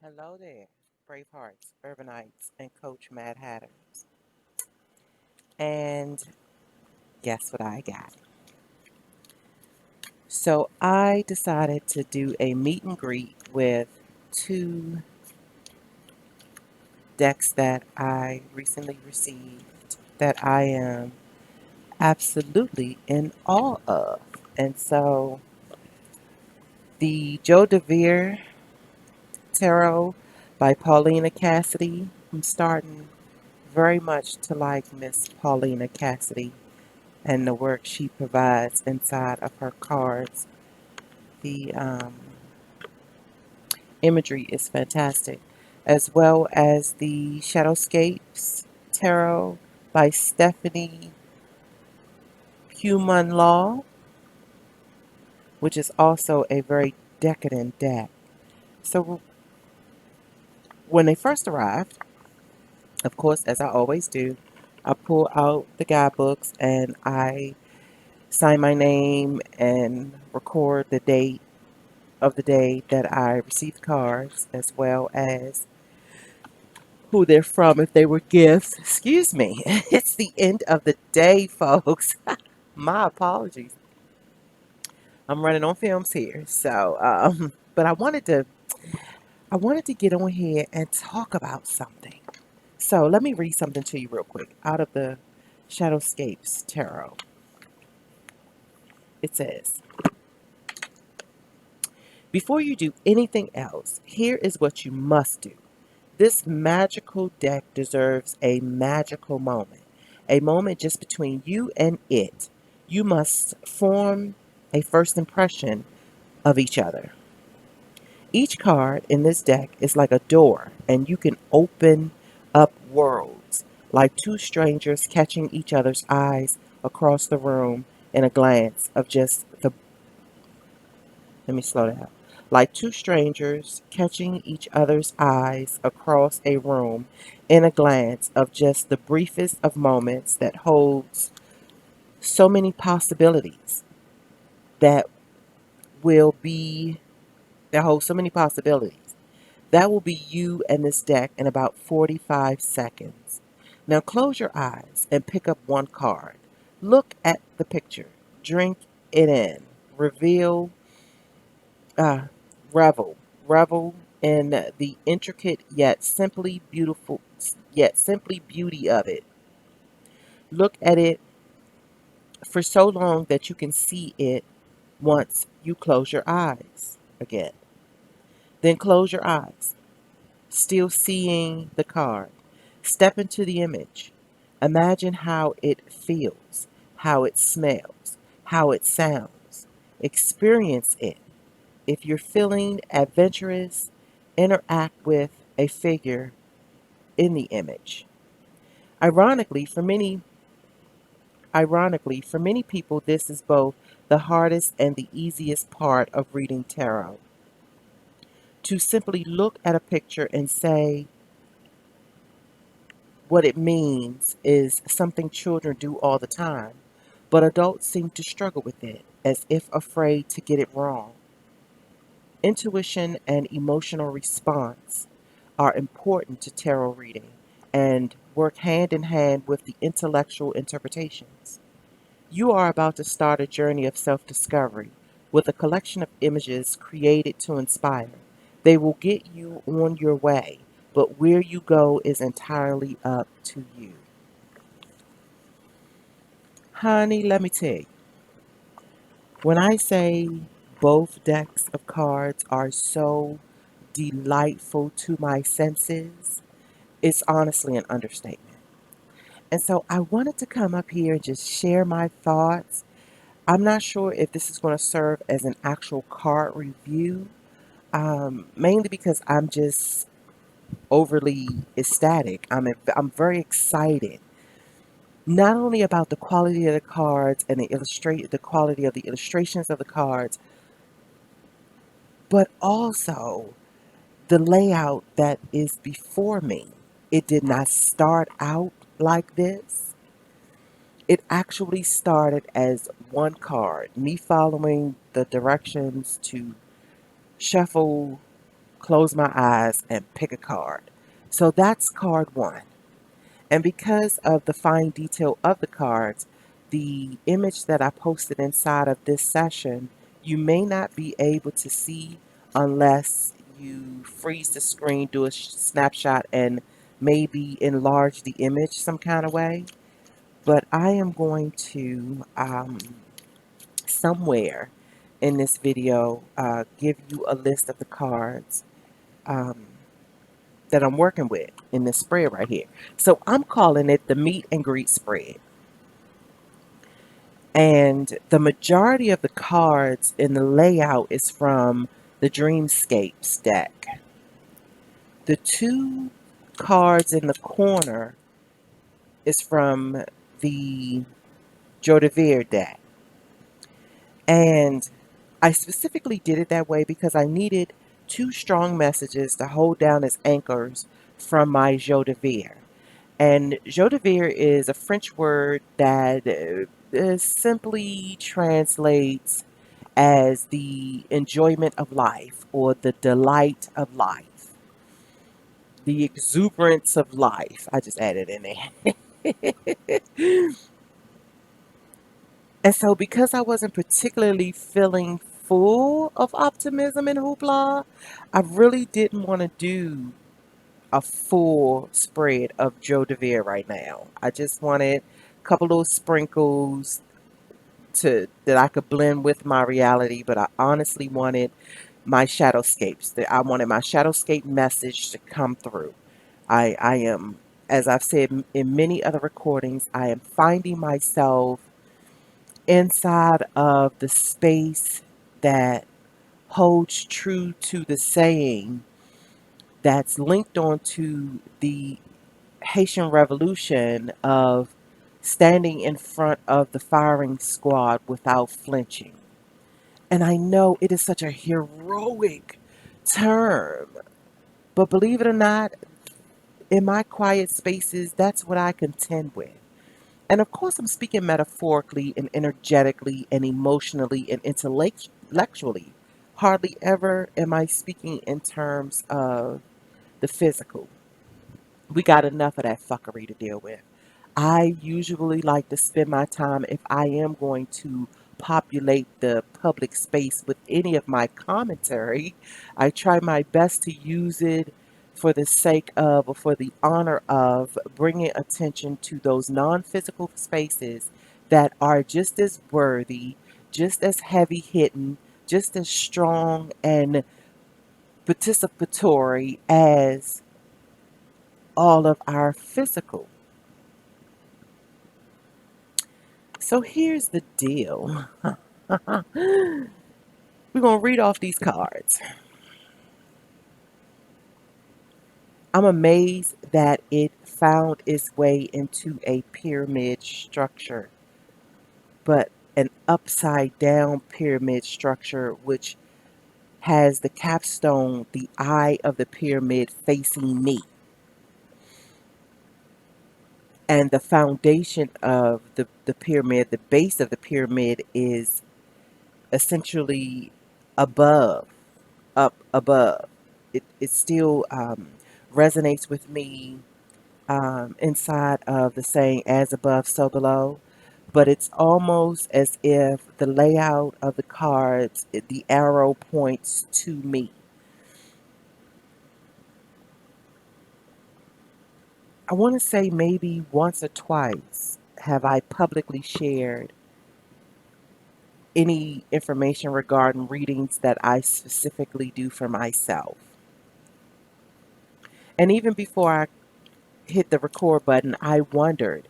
Hello there, brave hearts, urbanites, and Coach Mad Hatters. And guess what I got? So I decided to do a meet and greet with two decks that I recently received that I am absolutely in awe of. And so the Joe DeVere Tarot by Paulina Cassidy, I'm starting very much to like Miss Paulina Cassidy and the work she provides inside of her cards. The imagery is fantastic, as well as the Shadowscapes Tarot by Stephanie Human Law, which is also a very decadent deck. So when they first arrived, of course, as I always do, I pull out the guidebooks and I sign my name and record the date of the day that I received cards, as well as who they're from if they were gifts. Excuse me. It's the end of the day, folks. My apologies. I'm running on films here. So, but I wanted to get on here and talk about something. So let me read something to you real quick out of the Shadowscapes Tarot. It says, before you do anything else, here is what you must do. This magical deck deserves a magical moment, a moment just between you and it. You must form a first impression of each other. Each card in this deck is like a door, and you can open up worlds, like two strangers catching each other's eyes across the room in a glance of just the. Let me slow down. Like two strangers catching each other's eyes across a room in a glance of just the briefest of moments that holds so many possibilities that will be, that holds so many possibilities. That will be you and this deck in about 45 seconds. Now close your eyes and pick up one card. Look at the picture. Drink it in. Reveal, uh, revel. Revel in the intricate yet simply beauty of it. Look at it for so long that you can see it once you close your eyes again. Then close your eyes, still seeing the card. Step into the image. Imagine how it feels, how it smells, how it sounds. Experience it. If you're feeling adventurous, interact with a figure in the image. Ironically, for many Ironically, for many people, this is both the hardest and the easiest part of reading tarot. To simply look at a picture and say what it means is something children do all the time, but adults seem to struggle with it as if afraid to get it wrong. Intuition and emotional response are important to tarot reading and work hand in hand with the intellectual interpretations. You are about to start a journey of self discovery with a collection of images created to inspire. They will get you on your way, but where you go is entirely up to you. Honey, let me tell you, when I say both decks of cards are so delightful to my senses, it's honestly an understatement. And so I wanted to come up here and just share my thoughts. I'm not sure if this is going to serve as an actual card review, mainly because I'm just overly ecstatic. I'm very excited, not only about the quality of the cards and the quality of the illustrations of the cards, but also the layout that is before me. It did not start out like this. It actually started as one card, me following the directions to shuffle, close my eyes, and pick a card. So that's card one. And because of the fine detail of the cards, the image that I posted inside of this session, you may not be able to see unless you freeze the screen, do a snapshot, and maybe enlarge the image some kind of way. But I am going to somewhere in this video give you a list of the cards um, that I'm working with in this spread right here. So I'm calling it the Meet and Greet spread. And the majority of the cards in the layout is from the Dreamscapes deck. The two cards in the corner is from the Joe DeVere deck. And I specifically did it that way because I needed two strong messages to hold down as anchors from my Joe DeVere. And joie de vivre is a French word that simply translates as the enjoyment of life or the delight of life, the exuberance of life. I just added in there. And so, because I wasn't particularly feeling full of optimism and hoopla, I really didn't want to do a full spread of Joe DeVere right now. I just wanted a couple little sprinkles to that I could blend with my reality, but I honestly wanted my shadowscapes. That I wanted my shadowscape message to come through. I am, as I've said in many other recordings, I am finding myself inside of the space that holds true to the saying that's linked onto the Haitian Revolution of standing in front of the firing squad without flinching. And I know it is such a heroic term, but believe it or not, in my quiet spaces, that's what I contend with. And of course, I'm speaking metaphorically and energetically and emotionally and intellectually. Hardly ever am I speaking in terms of the physical. We got enough of that fuckery to deal with. I usually like to spend my time, if I am going to populate the public space with any of my commentary, I try my best to use it for the sake of, or for the honor of, bringing attention to those non physical spaces that are just as worthy, just as heavy hitting, just as strong and participatory as all of our physical. So here's the deal. We're going to read off these cards. I'm amazed that it found its way into a pyramid structure, but an upside down pyramid structure, which has the capstone, the eye of the pyramid facing me. And the foundation of the pyramid, the base of the pyramid, is essentially above. up above. It still resonates with me inside of the saying as above, so below. But it's almost as if the layout of the cards, the arrow points to me. I want to say maybe once or twice have I publicly shared any information regarding readings that I specifically do for myself. And even before I hit the record button, I wondered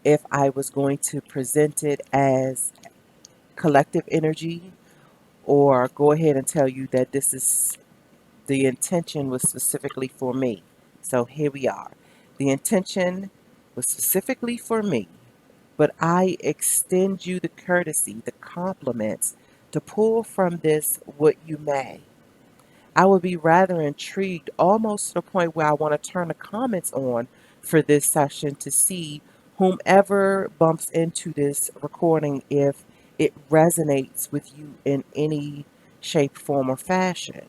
if I was going to present it as collective energy or go ahead and tell you that this is the intention was specifically for me. So here we are. The intention was specifically for me, but I extend you the courtesy, the compliments to pull from this what you may. I would be rather intrigued, almost to the point where I want to turn the comments on for this session to see whomever bumps into this recording if it resonates with you in any shape, form, or fashion.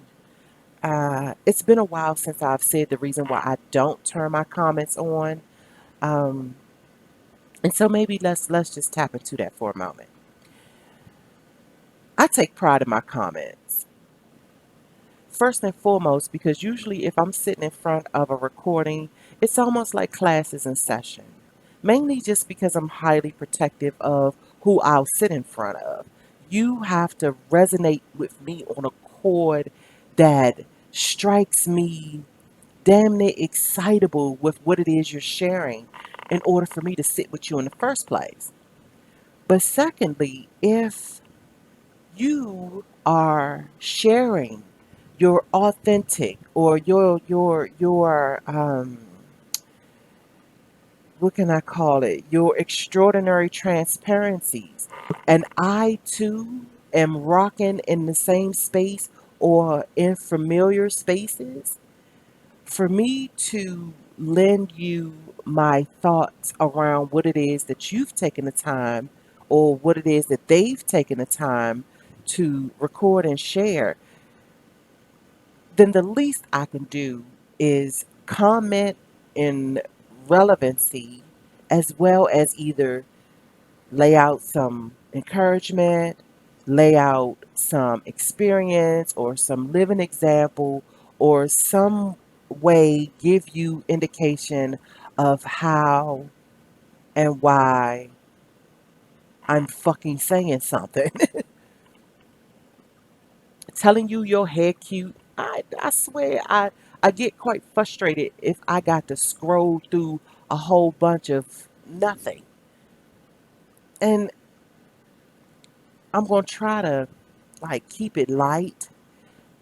It's been a while since I've said the reason why I don't turn my comments on. Um, and so maybe let's just tap into that for a moment. I take pride in my comments. First and foremost, because usually if I'm sitting in front of a recording, it's almost like classes in session. Mainly just because I'm highly protective of who I'll sit in front of. You have to resonate with me on a chord that strikes me damn near excitable with what it is you're sharing in order for me to sit with you in the first place. But secondly, if you are sharing your authentic or your what can I call it? Your extraordinary transparencies. And I too am rocking in the same space or in familiar spaces. For me to lend you my thoughts around what it is that you've taken the time or what it is that they've taken the time to record and share, then the least I can do is comment in relevancy as well as either lay out some encouragement, lay out some experience or some living example or some way give you indication of how and why I'm fucking saying something. Telling you your hair cute. I swear I get quite frustrated if I got to scroll through a whole bunch of nothing. And I'm gonna try to like keep it light,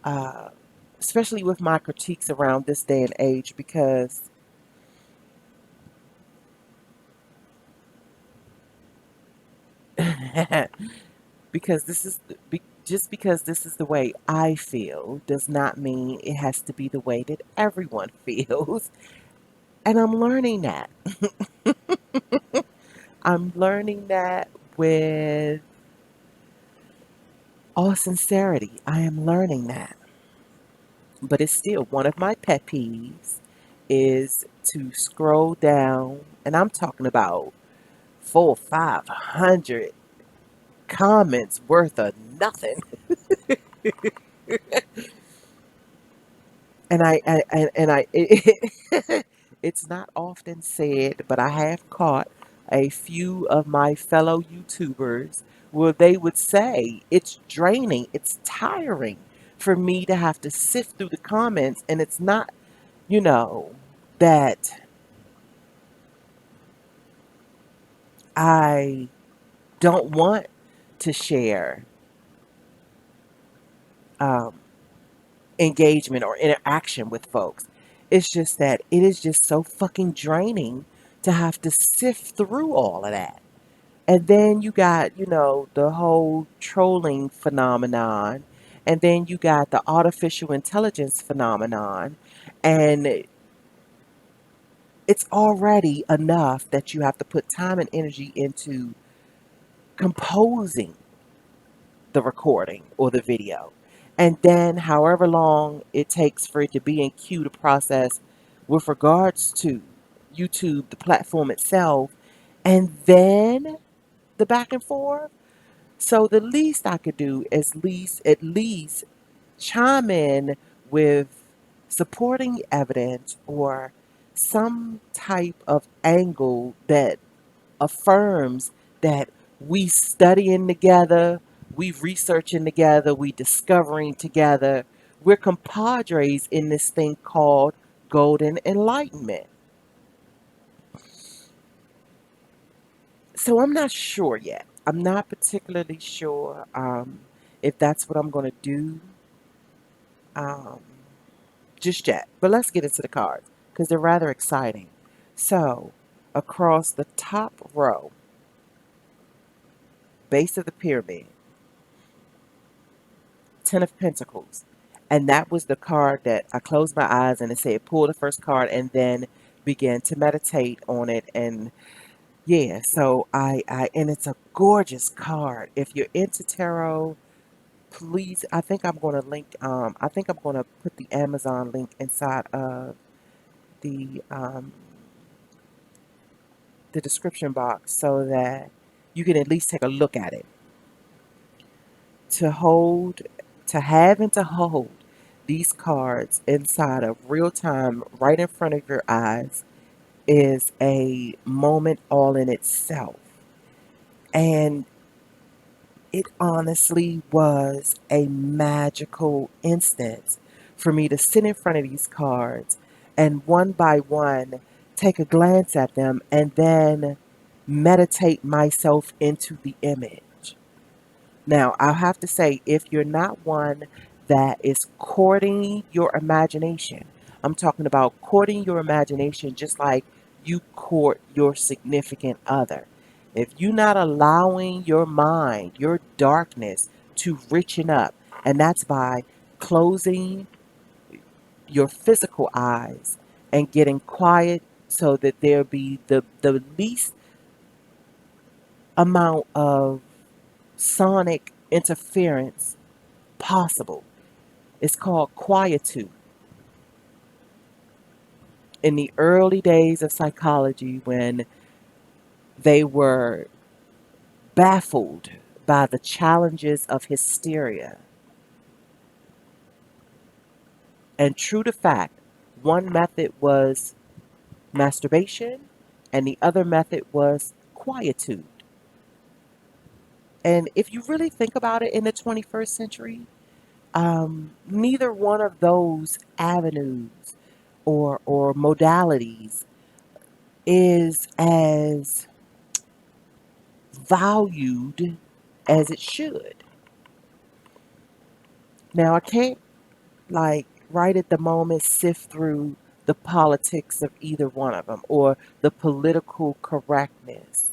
uh, especially with my critiques around this day and age, because just because this is the way I feel does not mean it has to be the way that everyone feels. And I'm learning that. I'm learning that with all sincerity. I am learning that. But it's still one of my pet peeves is to scroll down, and I'm talking about 400, 500 comments worth of nothing. And it's not often said, but I have caught a few of my fellow YouTubers where they would say it's draining, it's tiring for me to have to sift through the comments, and it's not, you know, that I don't want to share um, engagement or interaction with folks. It's just that it is just so fucking draining to have to sift through all of that. And then you got, the whole trolling phenomenon. And then you got the artificial intelligence phenomenon. And it's already enough that you have to put time and energy into composing the recording or the video. And then, however long it takes for it to be in queue to process with regards to YouTube, the platform itself, and then the back and forth. So the least I could do is at least chime in with supporting evidence or some type of angle that affirms that we studying together, we researching together, we discovering together. We're compadres in this thing called golden enlightenment. So I'm not sure yet. I'm not particularly sure if that's what I'm going to do um, just yet. But let's get into the cards because they're rather exciting. So across the top row, base of the pyramid, Ten of Pentacles. And that was the card that I closed my eyes and it said, pull the first card and then began to meditate on it. And yeah, so and it's a gorgeous card. If you're into tarot, please, I think I'm going to link, I think I'm going to put the Amazon link inside of the, um, the description box so that you can at least take a look at it. To hold, to have and to hold these cards inside of real time, right in front of your eyes, is a moment all in itself. And it honestly was a magical instance for me to sit in front of these cards and one by one take a glance at them and then meditate myself into the image. Now, I'll have to say, if you're not one that is courting your imagination, I'm talking about courting your imagination just like you court your significant other. If you're not allowing your mind, your darkness to richen up, and that's by closing your physical eyes and getting quiet so that there be the least amount of sonic interference possible. It's called quietude. In the early days of psychology, when they were baffled by the challenges of hysteria, and true to fact, one method was masturbation and the other method was quietude. And if you really think about it in the 21st century, neither one of those avenues or modalities is as valued as it should. Now, I can't, like, right at the moment sift through the politics of either one of them or the political correctness.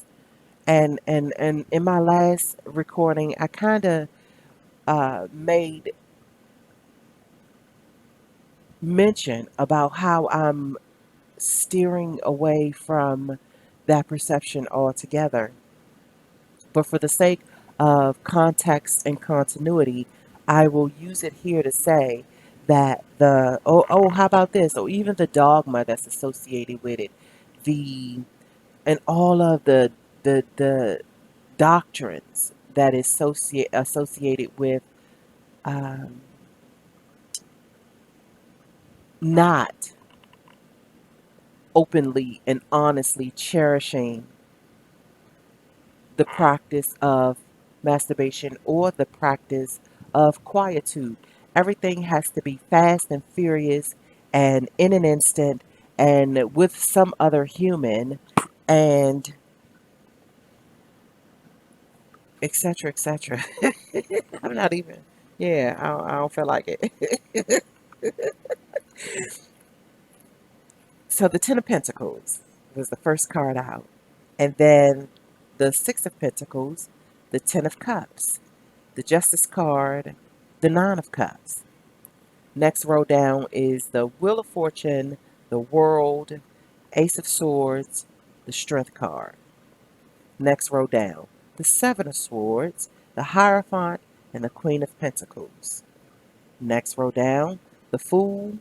And in my last recording, I kind of made mention about how I'm steering away from that perception altogether. But for the sake of context and continuity, I will use it here to say that how about this? Or even the dogma that's associated with it, the and all of the doctrines that is associated with um, not openly and honestly cherishing the practice of masturbation or the practice of quietude. Everything has to be fast and furious and in an instant and with some other human and etc. etc. I'm not even, yeah, I don't feel like it. So the Ten of Pentacles was the first card out. And then the Six of Pentacles, the Ten of Cups, the Justice card, the Nine of Cups. Next row down is the Wheel of Fortune, the World, Ace of Swords, the Strength card. Next row down, the Seven of Swords, the Hierophant, and the Queen of Pentacles. Next row down, the Fool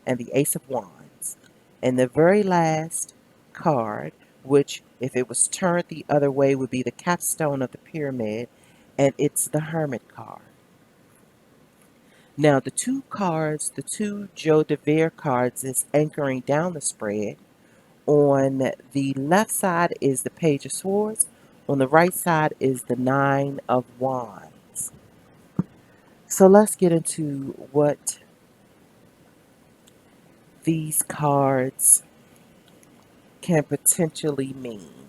and the Ace of Wands. And the very last card, which if it was turned the other way would be the capstone of the pyramid, and it's the Hermit card. Now the two cards, the two Joe DeVere cards is anchoring down the spread. On the left side is the Page of Swords. On the right side is the Nine of Wands. So let's get into what these cards can potentially mean.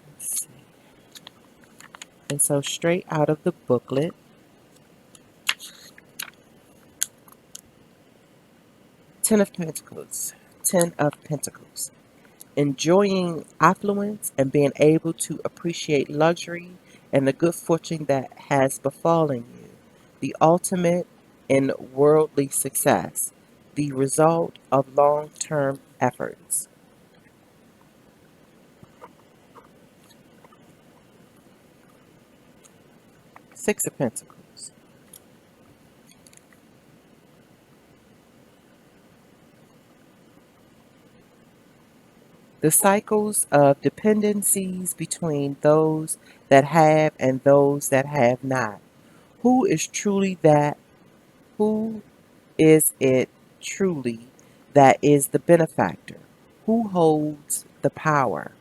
Let's see. And so straight out of the booklet, Ten of Pentacles. Ten of Pentacles. Enjoying affluence and being able to appreciate luxury and the good fortune that has befallen you. The ultimate in worldly success. The result of long-term efforts. Six of Pentacles. The cycles of dependencies between those that have and those that have not. Who is truly that? Who is it truly that is the benefactor? Who holds the power?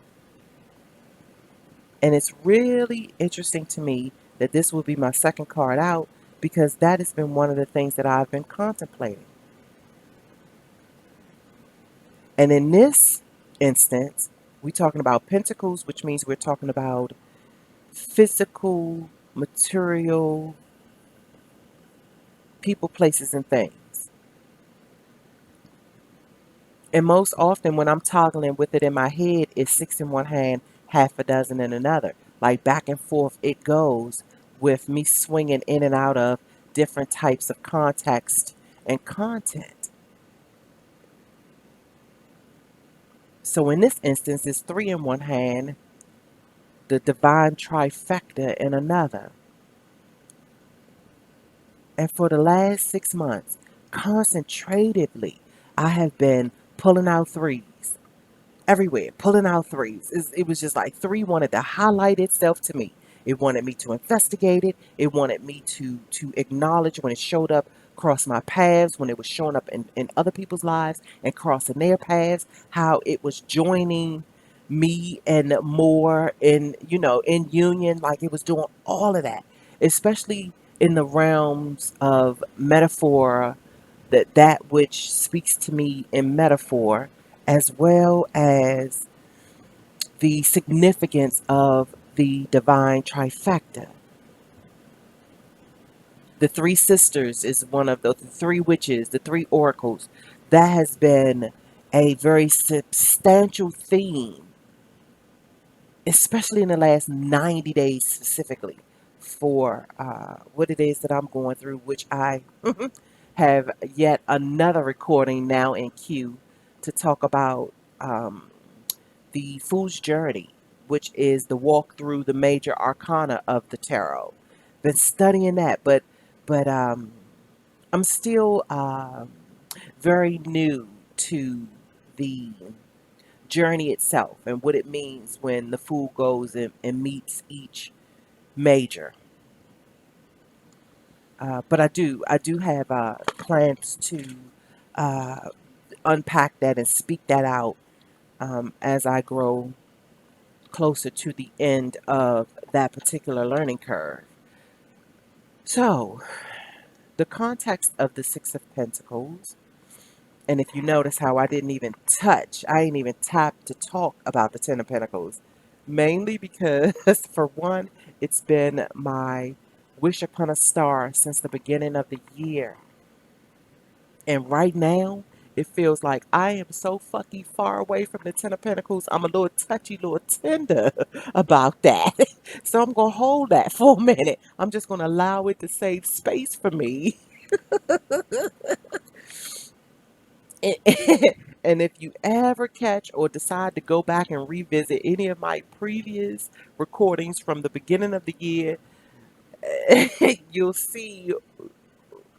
And it's really interesting to me that this will be my second card out because that has been one of the things that I've been contemplating. And in this instance, we're talking about pentacles, which means we're talking about physical, material, people, places, and things. And most often when I'm toggling with it in my head, it's six in one hand, half a dozen in another. Like back and forth it goes with me swinging in and out of different types of context and content. So in this instance, it's three in one hand, the divine trifecta in another. And for the last 6 months, concentratedly, I have been pulling out threes everywhere, pulling out threes. It was just like three wanted to highlight itself to me. It wanted me to investigate it. It wanted me to acknowledge when it showed up across my paths, when it was showing up in other people's lives and crossing their paths, how it was joining me and more in union, like it was doing all of that, especially in the realms of metaphor, that which speaks to me in metaphor, as well as the significance of the divine trifecta. The three sisters is one of the three witches, the three oracles. That has been a very substantial theme, especially in the last 90 days specifically, for what it is that I'm going through, which I have yet another recording now in queue to talk about the Fool's Journey, which is the walk through the major arcana of the tarot. Been studying that, but I'm still very new to the journey itself and what it means when the Fool goes and meets each major. But I do have plans to uh, unpack that and speak that out as I grow closer to the end of that particular learning curve. So, the context of the Six of Pentacles, and if you notice how I ain't even tapped to talk about the Ten of Pentacles, mainly because, for one, it's been my wish upon a star since the beginning of the year. And right now, it feels like I am so fucking far away from the Ten of Pentacles. I'm a little touchy, little tender about that. So I'm going to hold that for a minute. I'm just going to allow it to save space for me. And And if you ever catch or decide to go back and revisit any of my previous recordings from the beginning of the year, you'll see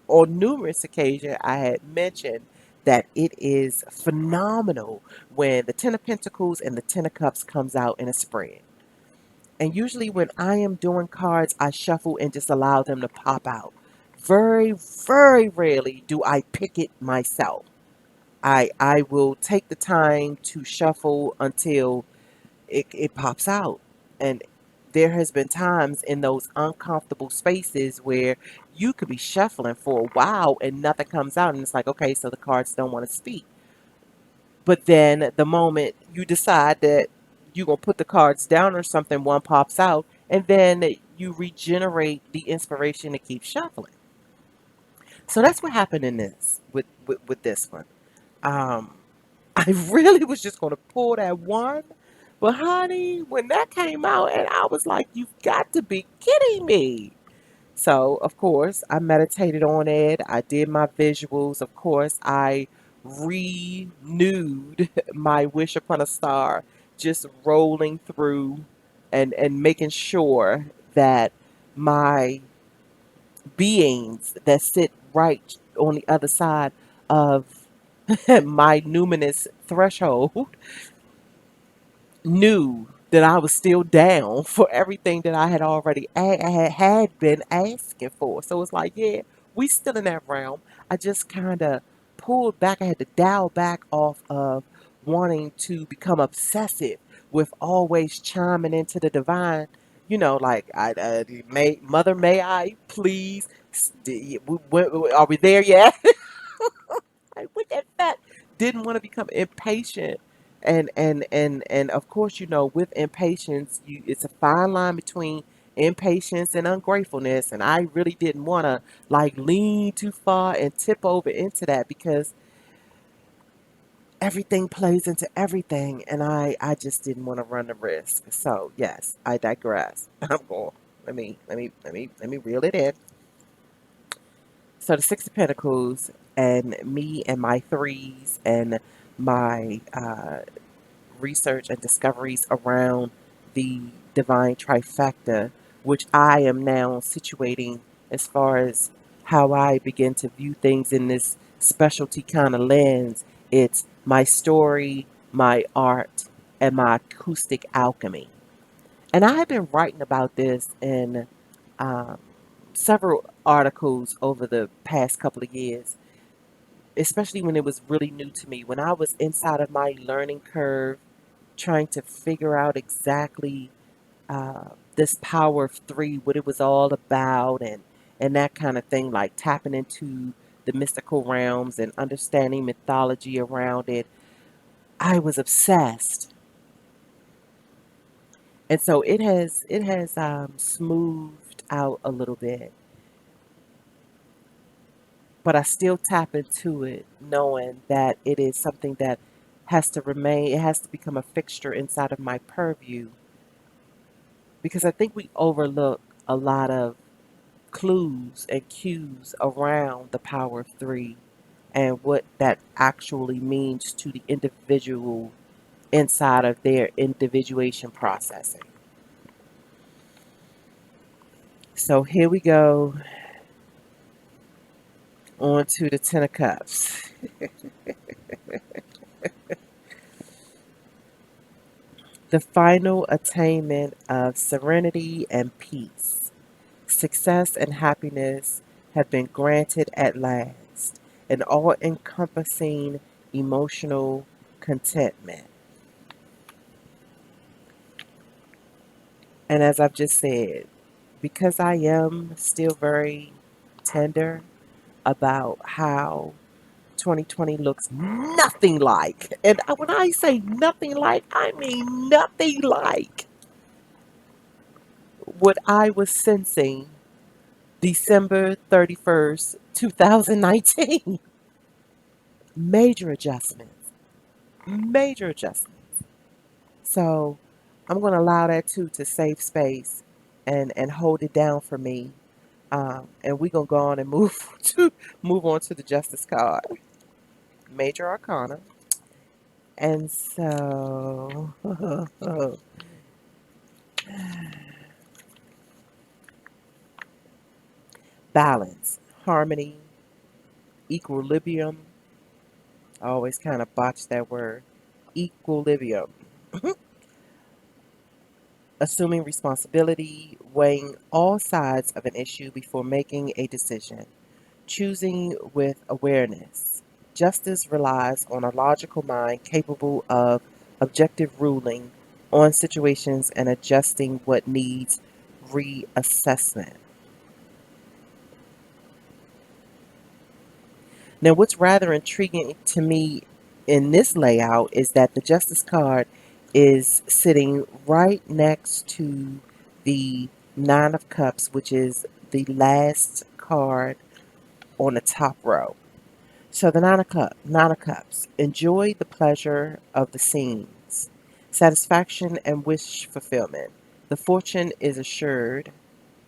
on numerous occasions I had mentioned that it is phenomenal when the Ten of Pentacles and the Ten of Cups comes out in a spread. And usually when I am doing cards, I shuffle and just allow them to pop out. Very, very rarely do I pick it myself. I will take the time to shuffle until it pops out. And there has been times in those uncomfortable spaces where you could be shuffling for a while and nothing comes out. And it's like, okay, so the cards don't want to speak. But then the moment you decide that you're going to put the cards down or something, one pops out. And then you regenerate the inspiration to keep shuffling. So that's what happened in this with this one. Um, I really was just going to pull that one. But honey, when that came out, and I was like, you've got to be kidding me. So, of course, I meditated on it. I did my visuals. Of course, I renewed my wish upon a star, just rolling through and making sure that my beings that sit right on the other side of my numinous threshold knew that I was still down for everything that I had already had been asking for. So it's like, yeah, we still in that realm. I just kind of pulled back. I had to dial back off of wanting to become obsessive with always chiming into the divine. You know, like Mother, may I please? Are we there yet? Like with that fact, didn't want to become impatient. And of course, with impatience, it's a fine line between impatience and ungratefulness. And I really didn't want to like lean too far and tip over into that because everything plays into everything, and I just didn't want to run the risk. So yes, I digress. I'm going. Let me reel it in. So the Six of Pentacles and me and my threes and my research and discoveries around the divine trifecta, which I am now situating as far as how I begin to view things in this specialty kind of lens. It's my story, my art, and my acoustic alchemy. And I have been writing about this in um, several articles over the past couple of years, especially when it was really new to me. When I was inside of my learning curve, trying to figure out exactly this power of three, what it was all about, and that kind of thing, like tapping into the mystical realms and understanding mythology around it. I was obsessed, and so it has smoothed out a little bit, but I still tap into it, knowing that it is something that has to remain. It has to become a fixture inside of my purview because I think we overlook a lot of clues and cues around the power of three and what that actually means to the individual inside of their individuation processing. So here we go on to the Ten of Cups. The final attainment of serenity and peace. Success and happiness have been granted at last, an all encompassing emotional contentment. And as I've just said, because I am still very tender about how 2020 looks nothing like, and when I say nothing like, I mean nothing like what I was sensing December 31st, 2019. Major adjustments, major adjustments. So I'm going to allow that too to save space and hold it down for me. And we're gonna go on and move on to the Justice card. Major Arcana. And so, balance, harmony, equilibrium. I always kind of botch that word. Equilibrium. Assuming responsibility, weighing all sides of an issue before making a decision, choosing with awareness. Justice relies on a logical mind capable of objective ruling on situations and adjusting what needs reassessment. Now, what's rather intriguing to me in this layout is that the Justice card is sitting right next to the Nine of Cups, which is the last card on the top row. So the Nine of Cups, enjoy the pleasure of the scenes, satisfaction and wish fulfillment. The fortune is assured.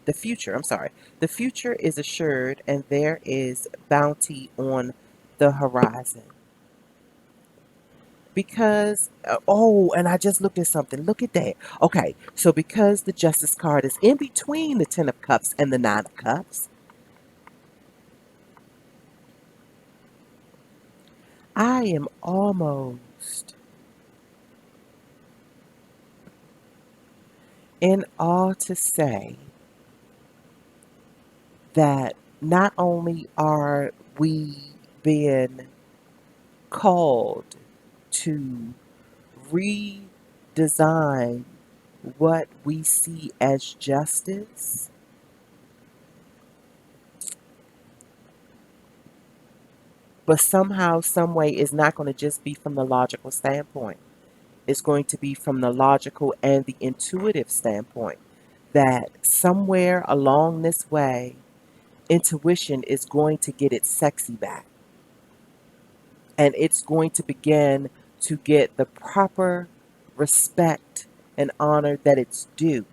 The future is assured, and there is bounty on the horizon. Because, and I just looked at something. Look at that. Okay, so because the Justice card is in between the Ten of Cups and the Nine of Cups, I am almost in awe to say that not only are we being called to redesign what we see as justice, but somehow, some way, it's not going to just be from the logical standpoint. It's going to be from the logical and the intuitive standpoint. That somewhere along this way, intuition is going to get its sexy back. And it's going to begin to get the proper respect and honor that it's due.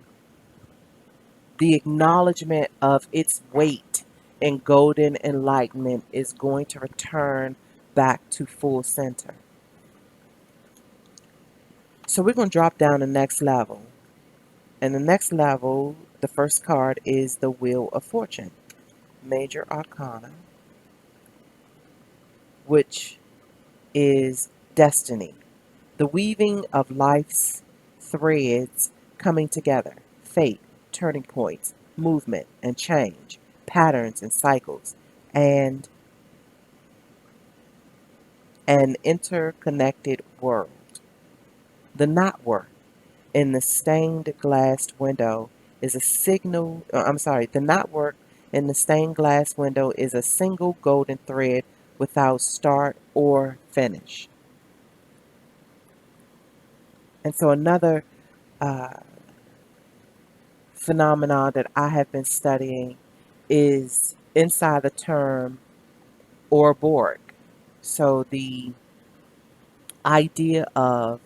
The acknowledgement of its weight in golden enlightenment is going to return back to full center. So we're going to drop down the next level. And the next level, the first card is the Wheel of Fortune, Major Arcana, which is destiny. The weaving of life's threads coming together, fate, turning points, movement and change, patterns and cycles, and an interconnected world. The knotwork in the stained glass window is a signal. The knotwork in the stained glass window is a single golden thread without start or finish. And so another uh, phenomenon that I have been studying is inside the term Ouroboros. So the idea of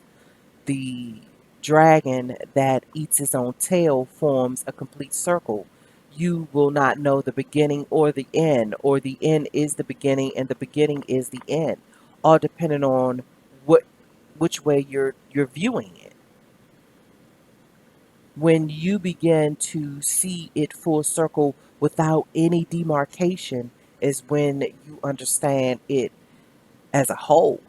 the dragon that eats its own tail forms a complete circle. You will not know the beginning or the end, or the end is the beginning and the beginning is the end, all depending on what which way you're viewing it. When you begin to see it full circle without any demarcation is when you understand it as a whole.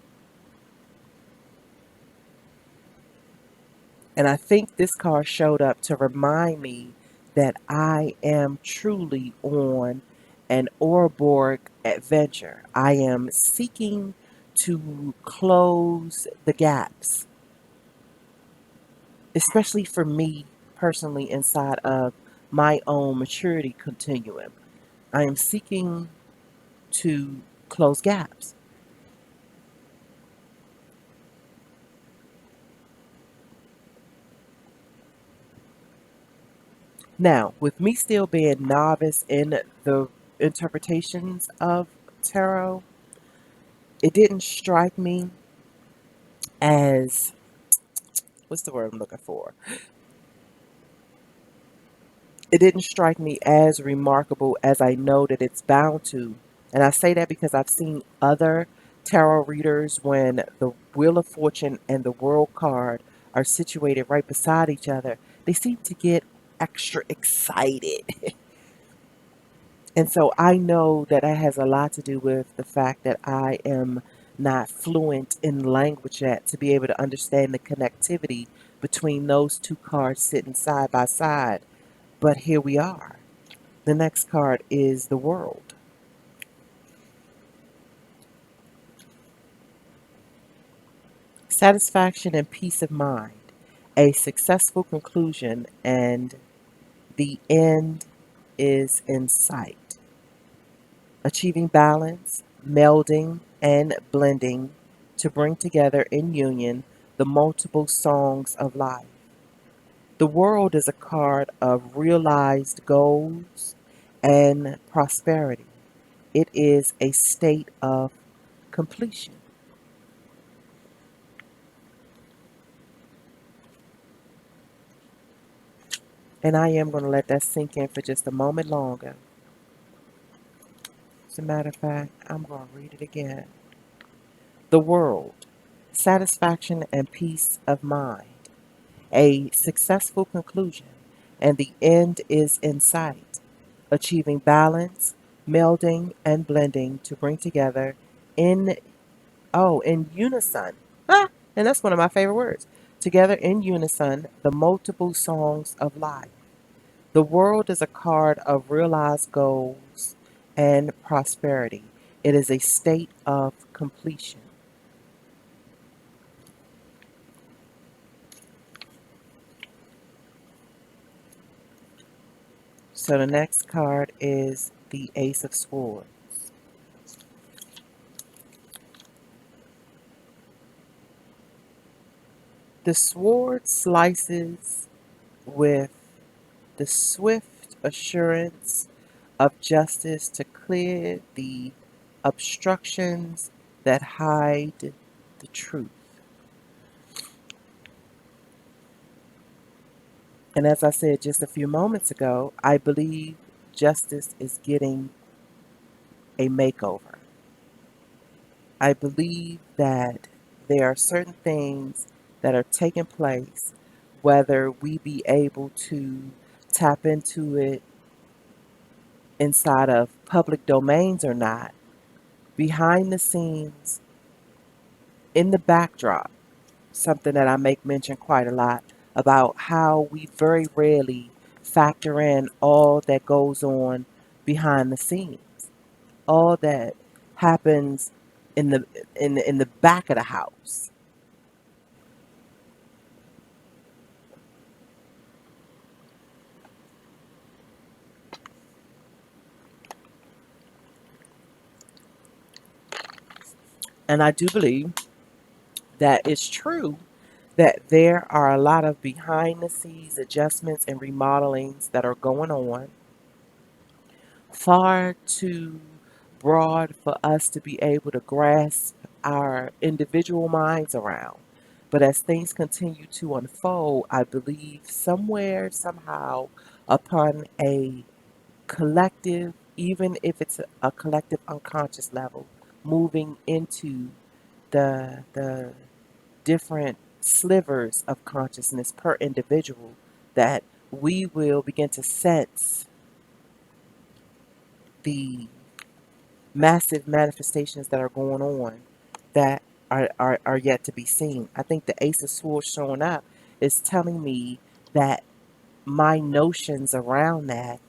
And I think this car showed up to remind me that I am truly on an Ouroboros adventure. I am seeking to close the gaps, especially for me personally inside of my own maturity continuum. I am seeking to close gaps. Now, with me still being novice in the interpretations of tarot, it didn't strike me as, what's the word I'm looking for? It didn't strike me as remarkable as I know that it's bound to. And I say that because I've seen other Tarot readers, when the Wheel of Fortune and the World card are situated right beside each other, they seem to get extra excited. And so I know that it has a lot to do with the fact that I am not fluent in language yet to be able to understand the connectivity between those two cards sitting side by side. But here we are. The next card is the World. Satisfaction and peace of mind, a successful conclusion, and the end is in sight. Achieving balance, melding, and blending to bring together in union the multiple songs of life. The World is a card of realized goals and prosperity. It is a state of completion. And I am going to let that sink in for just a moment longer. As a matter of fact, I'm going to read it again. The World, satisfaction and peace of mind, a successful conclusion, and the end is in sight. Achieving balance, melding, and blending to bring together in in unison. Ah, and that's one of my favorite words. Together in unison, the multiple songs of life. The World is a card of realized goals and prosperity. It is a state of completion. So the next card is the Ace of Swords. The sword slices with the swift assurance of justice to clear the obstructions that hide the truth. And as I said just a few moments ago, I believe justice is getting a makeover. I believe that there are certain things that are taking place, whether we be able to tap into it inside of public domains or not, behind the scenes, in the backdrop, something that I make mention quite a lot about how we very rarely factor in all that goes on behind the scenes, all that happens in the back of the house. And I do believe that it's true that there are a lot of behind the scenes adjustments and remodelings that are going on, far too broad for us to be able to grasp our individual minds around. But as things continue to unfold, I believe somewhere, somehow, upon a collective, even if it's a collective unconscious level, moving into the different slivers of consciousness per individual, that we will begin to sense the massive manifestations that are going on that are yet to be seen. I think the Ace of Swords showing up is telling me that my notions around that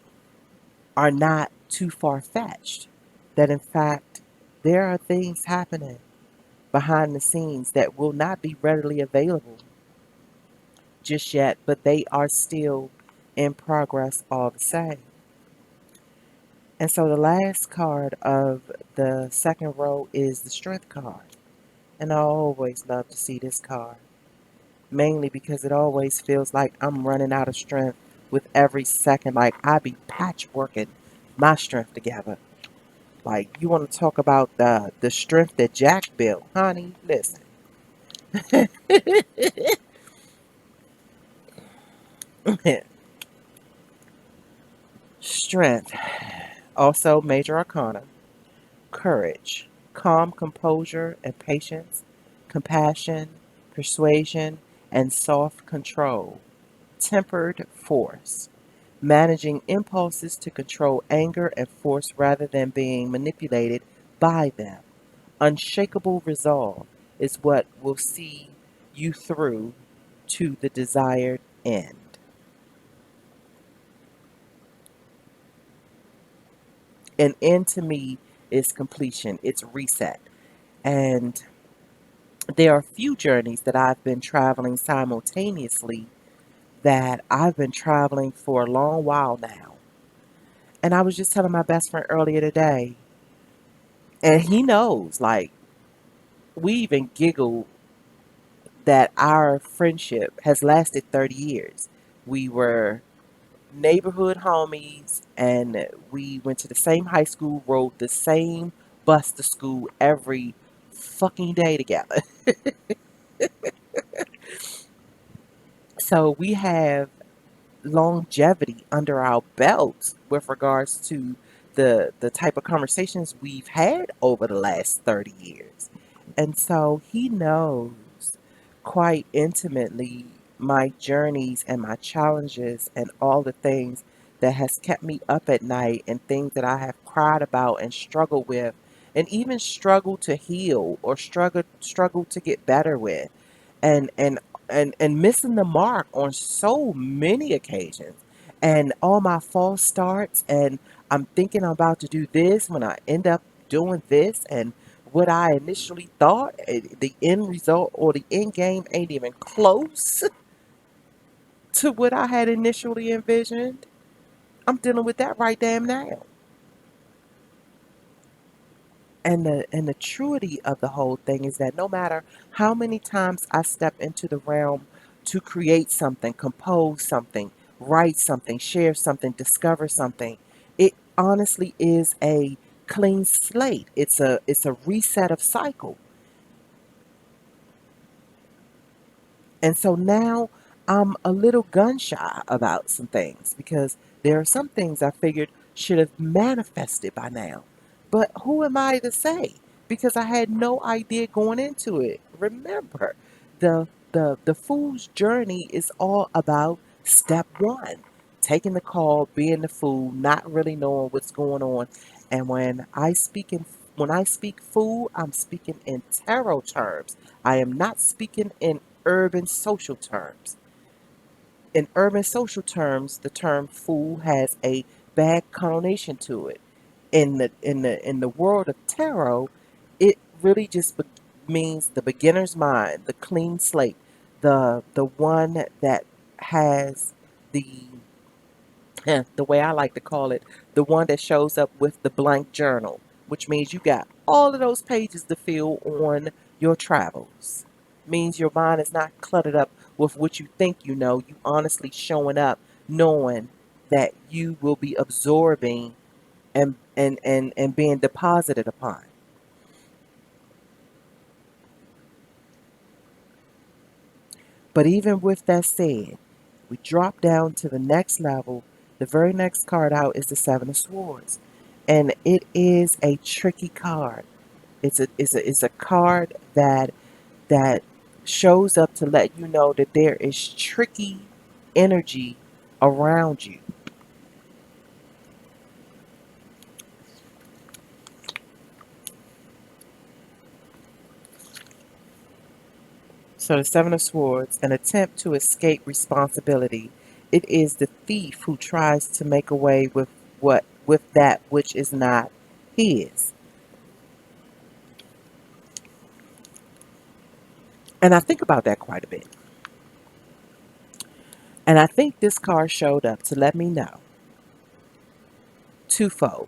are not too far fetched. That in fact, there are things happening behind the scenes that will not be readily available just yet, but they are still in progress all the same. And so the last card of the second row is the Strength card. And I always love to see this card, mainly because it always feels like I'm running out of strength with every second. Like I be patchworking my strength together. Like you want to talk about the strength that Jack built, honey? Listen, strength. Also, major arcana, courage. calm composure and patience, compassion, persuasion, and soft control, tempered force, managing impulses to control anger and force rather than being manipulated by them. Unshakable resolve is what will see you through to the desired end. An end to me is completion, it's reset. And there are a few journeys that I've been traveling simultaneously that I've been traveling for a long while now. And I was just telling my best friend earlier today, and he knows, like, we even giggled that our friendship has lasted 30 years. We were neighborhood homies and we went to the same high school, rode the same bus to school every fucking day together. So we have longevity under our belts with regards to the type of conversations we've had over the last 30 years. And so he knows quite intimately my journeys and my challenges and all the things that has kept me up at night and things that I have cried about and struggled with and even struggled to heal or struggled to get better with and and and missing the mark on so many occasions and all my false starts and I'm thinking I'm about to do this when I end up doing this and what I initially thought the end result or the end game ain't even close to what I had initially envisioned. I'm dealing with that right damn now. And the truity of the whole thing is that no matter how many times I step into the realm to create something, compose something, write something, share something, discover something, it honestly is a clean slate. It's a reset of cycle. And so now I'm a little gun shy about some things because there are some things I figured should have manifested by now. But who am I to say? Because I had no idea going into it. Remember, the fool's journey is all about step one. Taking the call, being the fool, not really knowing what's going on. And when I speak fool, I'm speaking in tarot terms. I am not speaking in urban social terms. In urban social terms, the term fool has a bad connotation to it. In the world of tarot, it really just means the beginner's mind, the clean slate, the one that has the the way I like to call it, the one that shows up with the blank journal, which means you got all of those pages to fill on your travels. Means your mind is not cluttered up with what you think you know. You honestly showing up knowing that you will be absorbing and being deposited upon. But even with that said, we drop down to the next level. The very next card out is the Seven of Swords. And it is a tricky card. It's a card that shows up to let you know that there is tricky energy around you. So the Seven of Swords, an attempt to escape responsibility. It is the thief who tries to make away with that which is not his. And I think about that quite a bit. And I think this card showed up to let me know twofold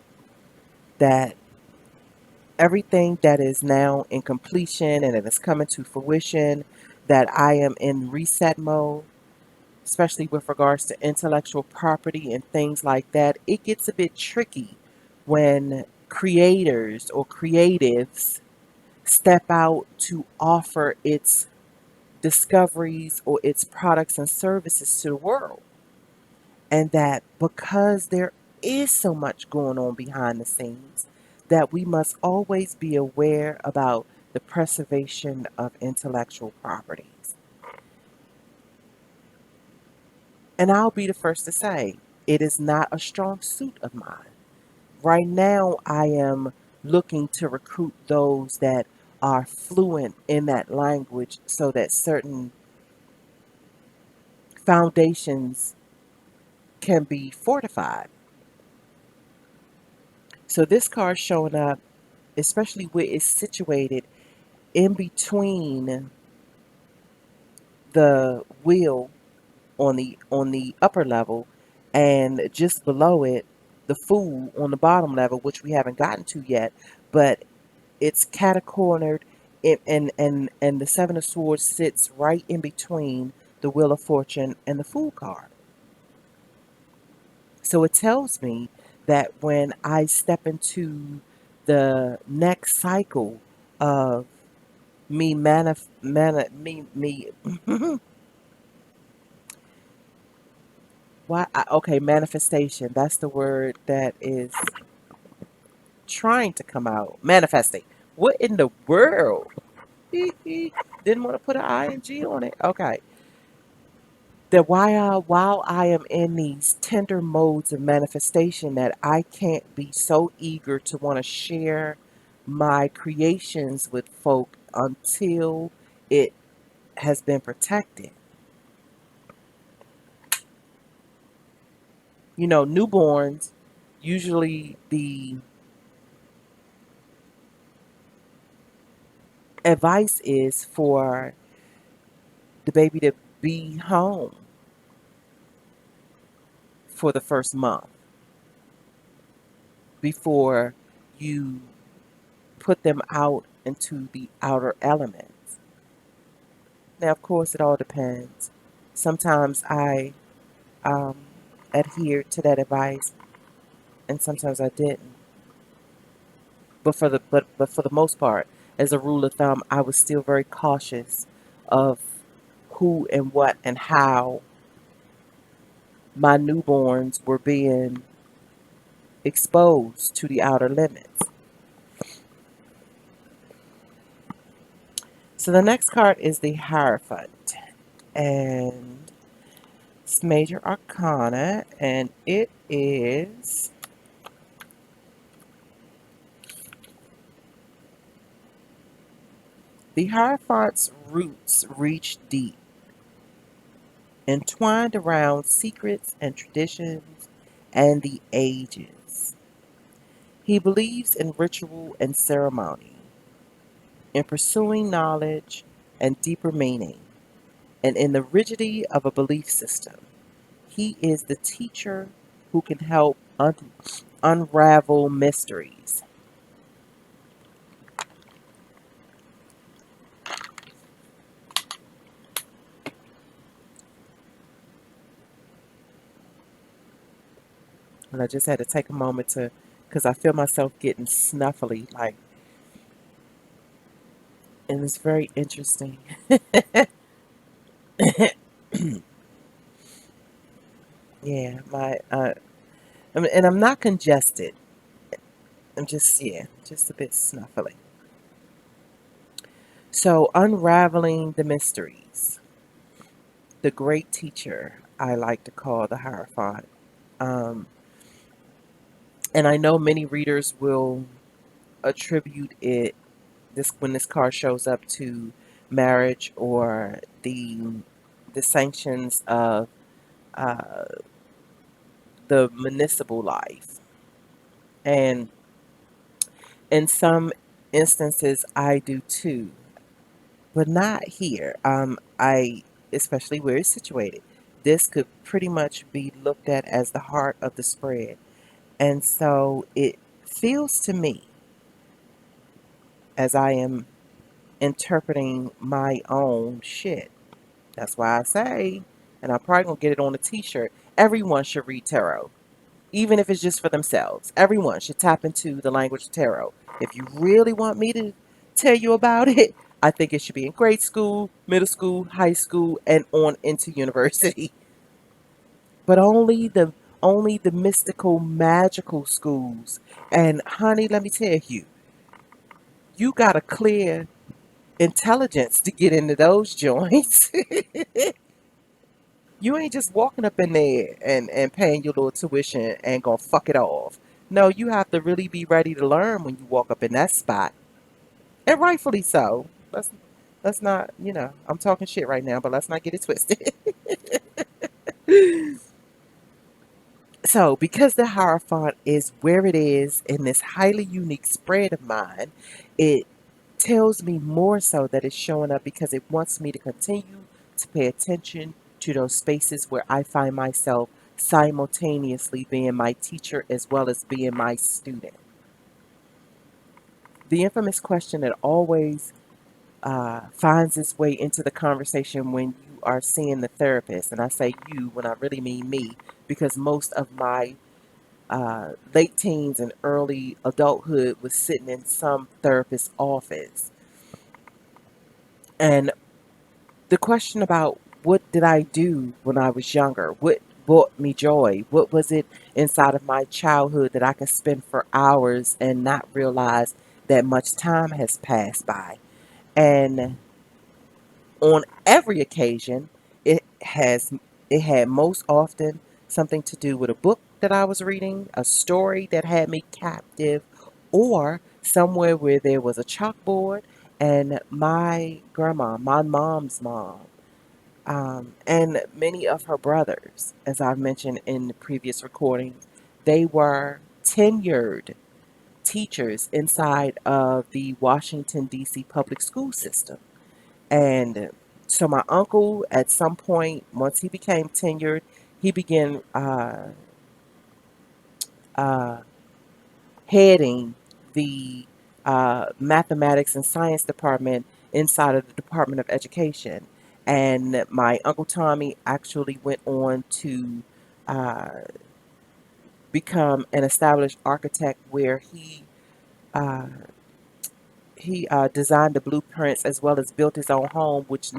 that everything that is now in completion and it is coming to fruition, that I am in reset mode, especially with regards to intellectual property and things like that. It gets a bit tricky when creators or creatives step out to offer its discoveries or its products and services to the world. And that because there is so much going on behind the scenes, that we must always be aware about the preservation of intellectual properties. And I'll be the first to say, it is not a strong suit of mine. Right now, I am looking to recruit those that are fluent in that language so that certain foundations can be fortified. So this card showing up, especially where it's situated in between the wheel on the upper level and just below it the fool on the bottom level, which we haven't gotten to yet, but it's catacornered, and the seven of swords sits right in between the wheel of fortune and the fool card. So it tells me that when I step into the next cycle of me me okay, manifestation, that's the word that is trying to come out. Manifesting. What in the world? Didn't want to put an ing on it. Okay. That while I am in these tender modes of manifestation, that I can't be so eager to want to share my creations with folk until it has been protected. You know, newborns, usually the advice is for the baby to be home for the first month before you put them out into the outer elements. Now, of course, it all depends. Sometimes I um, adhered to that advice, and sometimes I didn't. But for the most part, as a rule of thumb, I was still very cautious of who and what and how my newborns were being exposed to the outer limits. So the next card is the Hierophant, and it's Major Arcana, and it is the Hierophant's roots reach deep, entwined around secrets and traditions and the ages. He believes in ritual and ceremony, in pursuing knowledge and deeper meaning, and in the rigidity of a belief system. He is the teacher who can help unravel mysteries. And I just had to take a moment to, because I feel myself getting snuffly, like, and it's very interesting. Yeah, and I'm not congested. I'm just, yeah, just a bit snuffly. So, unraveling the mysteries. The great teacher, I like to call the Hierophant. Um, and I know many readers will attribute it this when this card shows up to marriage or the sanctions of uh, the municipal life. And in some instances, I do too, but not here. I especially where it's situated. This could pretty much be looked at as the heart of the spread, and so it feels to me as I am interpreting my own shit. That's why I say, and I'm probably gonna get it on a T-shirt. Everyone should read tarot, even if it's just for themselves. Everyone should tap into the language of tarot. If you really want me to tell you about it, I think it should be in grade school, middle school, high school, and on into university. But only the mystical, magical schools. And honey, let me tell you, you got to clear intelligence to get into those joints. You ain't just walking up in there and paying your little tuition and gonna fuck it off. No, you have to really be ready to learn when you walk up in that spot. And rightfully so. Let's not, I'm talking shit right now, but let's not get it twisted. So, because the Hierophant is where it is in this highly unique spread of mine, it tells me more so that it's showing up because it wants me to continue to pay attention to those spaces where I find myself simultaneously being my teacher as well as being my student. The infamous question that always finds its way into the conversation when you are seeing the therapist, and I say you when I really mean me, because most of my late teens and early adulthood was sitting in some therapist's office. And the question about what did I do when I was younger? What brought me joy? What was it inside of my childhood that I could spend for hours and not realize that much time has passed by? And on every occasion, it has it had most often something to do with a book that I was reading, a story that had me captive, or somewhere where there was a chalkboard and my grandma, my mom's mom, and many of her brothers, as I've mentioned in the previous recordings, they were tenured teachers inside of the Washington, D.C. public school system. And so my uncle, at some point, once he became tenured, he began uh, heading the mathematics and science department inside of the Department of Education. And my Uncle Tommy actually went on to uh, become an established architect where uh, he designed the blueprints as well as built his own home, which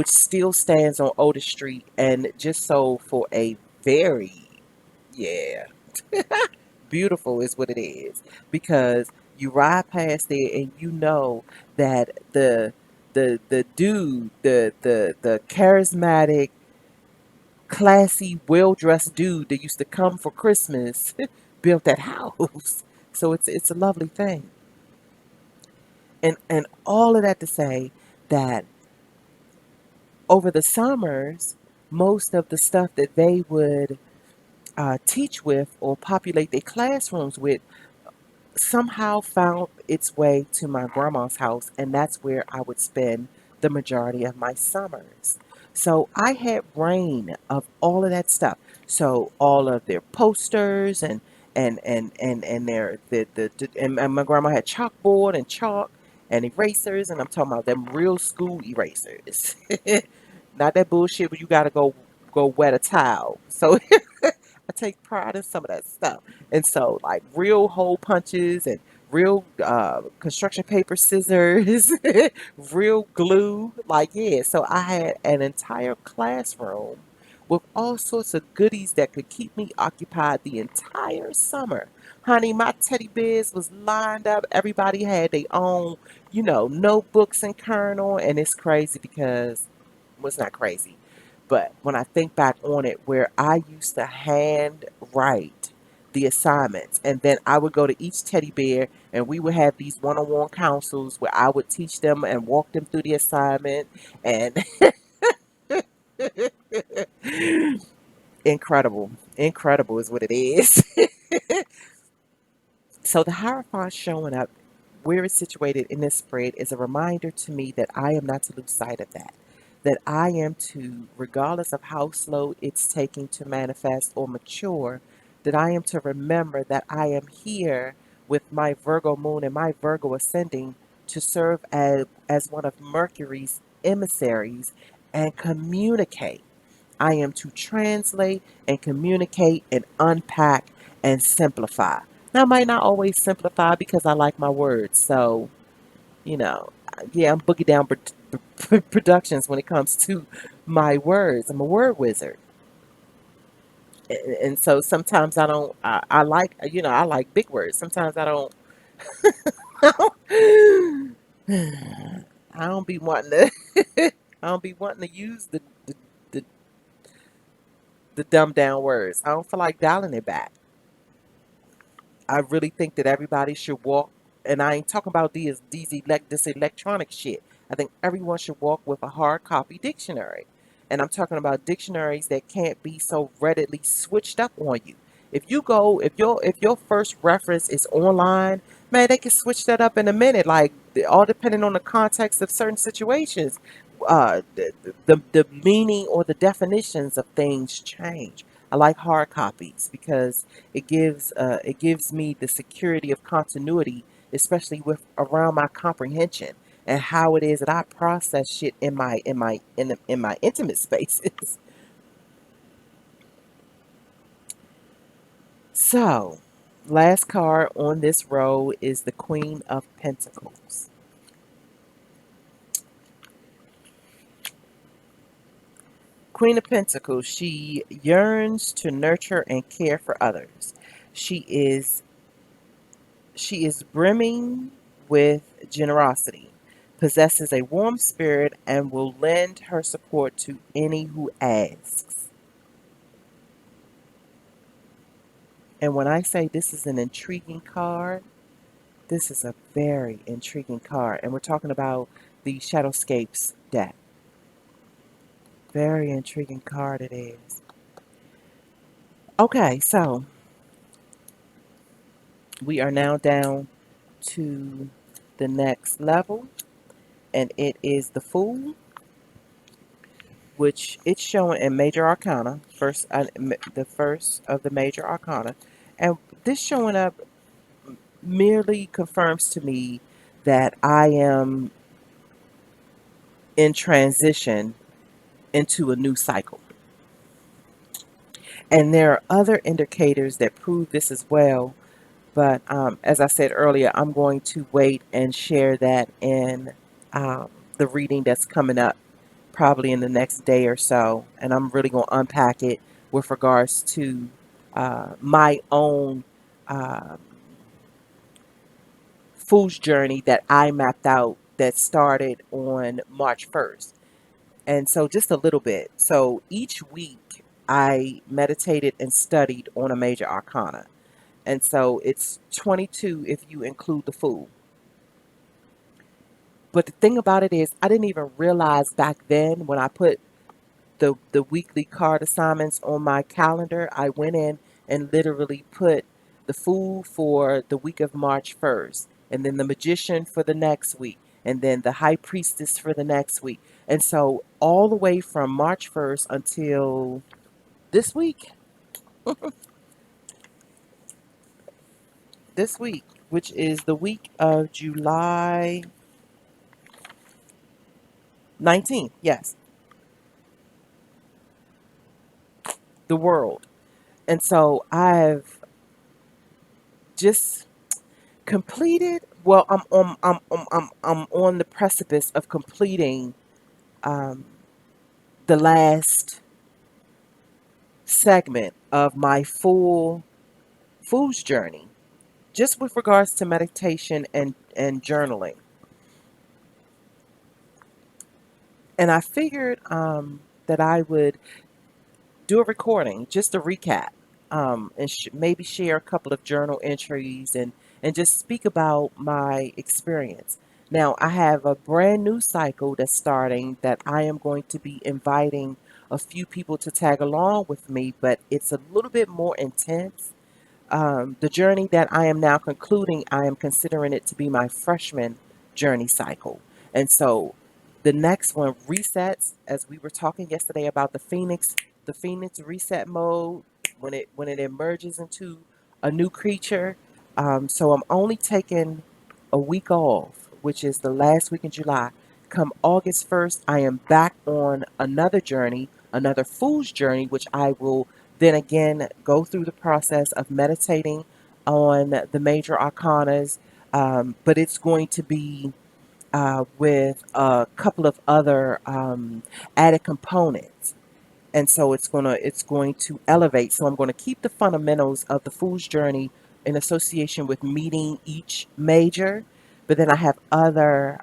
still stands on Otis Street and just sold for a very, yeah, beautiful is what it is, because you ride past there and you know that the dude, the charismatic, classy, well dressed dude that used to come for Christmas built that house. So it's a lovely thing. And all of that to say that over the summers, most of the stuff that they would teach with or populate their classrooms with somehow found its way to my grandma's house, and that's where I would spend the majority of my summers. So I had rain of all of that stuff. So all of their posters and their and my grandma had chalkboard and chalk and erasers, and I'm talking about them real school erasers, not that bullshit where you gotta go wet a towel. So I take pride in some of that stuff. And so, like real hole punches and real construction paper scissors, real glue. Like, yeah. So, I had an entire classroom with all sorts of goodies that could keep me occupied the entire summer. Honey, my teddy bears was lined up. Everybody had their own, notebooks and kernel. And it's crazy because, well, it's not crazy. But when I think back on it, where I used to hand write the assignments, and then I would go to each teddy bear, and we would have these one-on-one councils where I would teach them and walk them through the assignment, and incredible, incredible is what it is. So the Hierophant showing up where it's situated in this spread is a reminder to me that I am not to lose sight of that. That I am to, regardless of how slow it's taking to manifest or mature, that I am to remember that I am here with my Virgo moon and my Virgo ascending to serve as one of Mercury's emissaries and communicate. I am to translate and communicate and unpack and simplify. Now, I might not always simplify because I like my words. So, you know, yeah, I'm Boogie Down Productions when it comes to my words. I'm a word wizard. And so sometimes I don't. I like, I like big words. Sometimes I don't. I don't be wanting to. I don't be wanting to use the, the dumbed down words. I don't feel like dialing it back. I really think that everybody should walk, and I ain't talking about this electronic shit. I think everyone should walk with a hard copy dictionary, and I'm talking about dictionaries that can't be so readily switched up on you. If your first reference is online, man, they can switch that up in a minute. Like, all depending on the context of certain situations, the meaning or the definitions of things change. I like hard copies because it gives me the security of continuity, especially with around my comprehension and how it is that I process shit in my intimate spaces. So, last card on this row is the Queen of Pentacles. Queen of Pentacles, she yearns to nurture and care for others. She is She is brimming with generosity, possesses a warm spirit, and will lend her support to any who asks. And when I say this is an intriguing card, this is a very intriguing card. And we're talking about the Shadowscapes deck. Very intriguing card it is. Okay, so we are now down to the next level, and it is the Fool, which it's showing in Major Arcana, the first of the Major Arcana, and this showing up merely confirms to me that I am in transition into a new cycle. And there are other indicators that prove this as well, but as I said earlier, I'm going to wait and share that in um, the reading that's coming up probably in the next day or so. And I'm really going to unpack it with regards to my own uh, fool's journey that I mapped out that started on March 1st. And so just a little bit. So each week I meditated and studied on a major arcana. And so it's 22 if you include the fool. But the thing about it is, I didn't even realize back then when I put the weekly card assignments on my calendar, I went in and literally put the Fool for the week of March 1st, and then the Magician for the next week, and then the High Priestess for the next week. And so all the way from March 1st until this week, which is the week of July 19th, yes, the world. And so I've just completed. Well, I'm on the precipice of completing um, the last segment of my fool's journey, just with regards to meditation and journaling. And I figured that I would do a recording, just a recap, and maybe share a couple of journal entries and just speak about my experience. Now, I have a brand new cycle that's starting that I am going to be inviting a few people to tag along with me, but it's a little bit more intense. The journey that I am now concluding, I am considering it to be my freshman journey cycle. And so the next one resets, as we were talking yesterday about the Phoenix reset mode when it emerges into a new creature. So I'm only taking a week off, which is the last week in July. Come August 1st, I am back on another journey, another fool's journey, which I will then again go through the process of meditating on the major arcanas, but it's going to be with a couple of other added components. And so it's going to elevate. So I'm going to keep the fundamentals of the fool's journey in association with meeting each major, but then I have other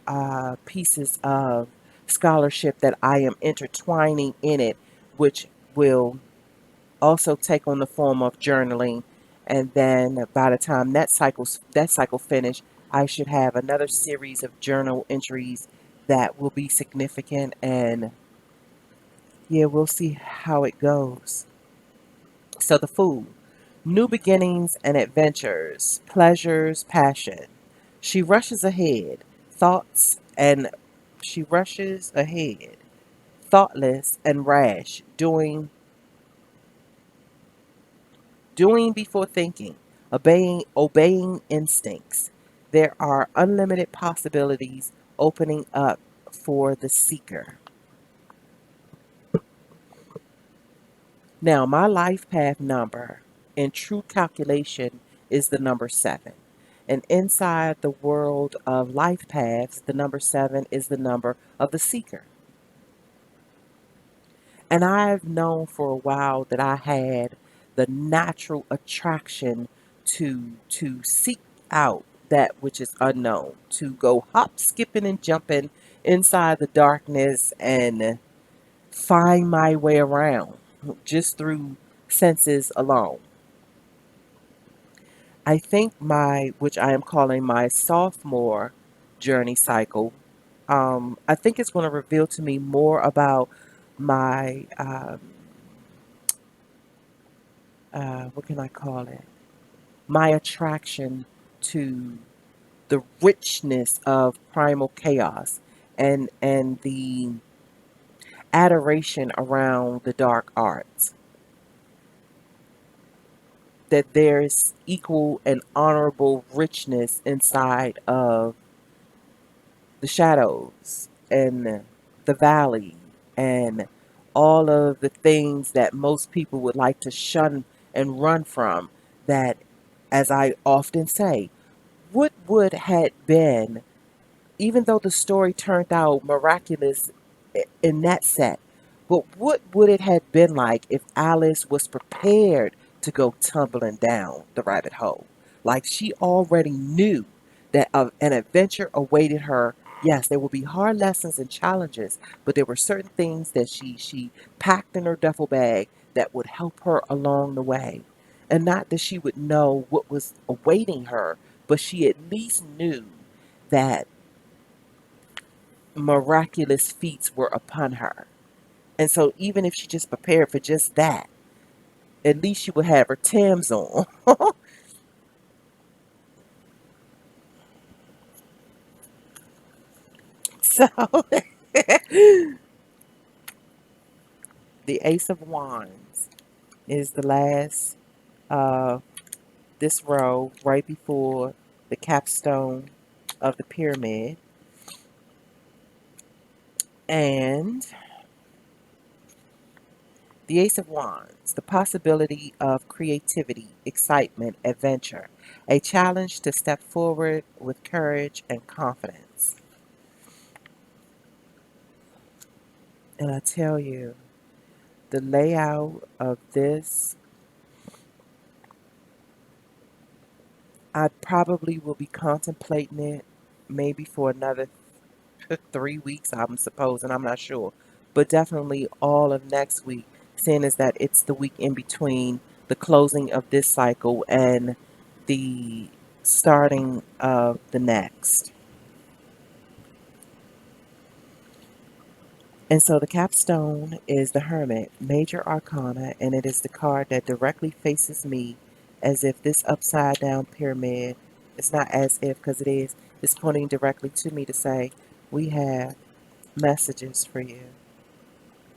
pieces of scholarship that I am intertwining in it, which will also take on the form of journaling. And then by the time that cycle finish, I should have another series of journal entries that will be significant. And yeah, we'll see how it goes. So the fool, new beginnings and adventures, pleasures, passion. She rushes ahead, thoughts and she rushes ahead, thoughtless and rash, doing before thinking, obeying instincts. There are unlimited possibilities opening up for the seeker. Now, my life path number in true calculation is the number 7. And inside the world of life paths, the number 7 is the number of the seeker. And I've known for a while that I had the natural attraction to seek out that which is unknown, to go hop, skipping, and jumping inside the darkness and find my way around just through senses alone. I think which I am calling my sophomore journey cycle, I think it's going to reveal to me more about my what can I call it? My attraction to the richness of primal chaos and the adoration around the dark arts. That there's equal and honorable richness inside of the shadows and the valley and all of the things that most people would like to shun and run from. That, as I often say, what would had been, even though the story turned out miraculous in that set, but what would it have been like if Alice was prepared to go tumbling down the rabbit hole? Like she already knew that an adventure awaited her. Yes, there will be hard lessons and challenges, but there were certain things that she packed in her duffel bag that would help her along the way. And not that she would know what was awaiting her, but she at least knew that miraculous feats were upon her. And so even if she just prepared for just that, at least she would have her Tim's on. So the Ace of Wands is the last this row right before the capstone of the pyramid. And the Ace of Wands, the possibility of creativity, excitement, adventure, a challenge to step forward with courage and confidence. And I tell you, the layout of this, I probably will be contemplating it maybe for another 3 weeks, I'm supposing. I'm not sure. But definitely all of next week, seeing as that it's the week in between the closing of this cycle and the starting of the next. And so the capstone is the Hermit, Major Arcana, and it is the card that directly faces me as if this upside down pyramid, it's not as if because it is, it's pointing directly to me to say, we have messages for you.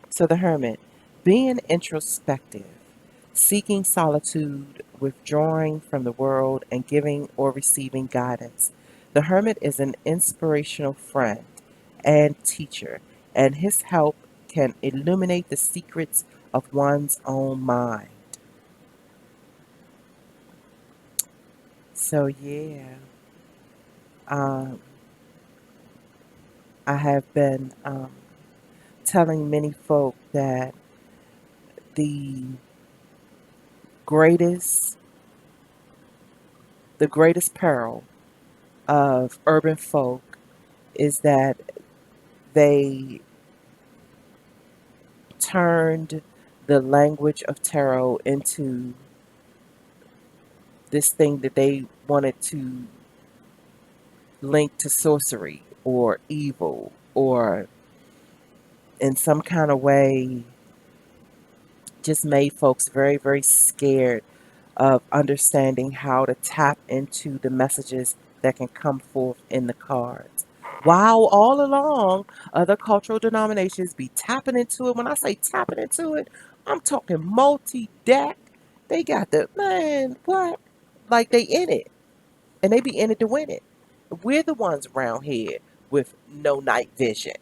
So the Hermit, being introspective, seeking solitude, withdrawing from the world, and giving or receiving guidance. The Hermit is an inspirational friend and teacher, and his help can illuminate the secrets of one's own mind. So, yeah, um, I have been telling many folk that the greatest the greatest peril of urban folk is that they turned the language of tarot into this thing that they wanted to link to sorcery or evil, or in some kind of way just made folks very, very scared of understanding how to tap into the messages that can come forth in the cards. While all along, other cultural denominations be tapping into it. When I say tapping into it, I'm talking multi deck. They got the man, what? Like they in it. And they be in it to win it. We're the ones around here with no night vision.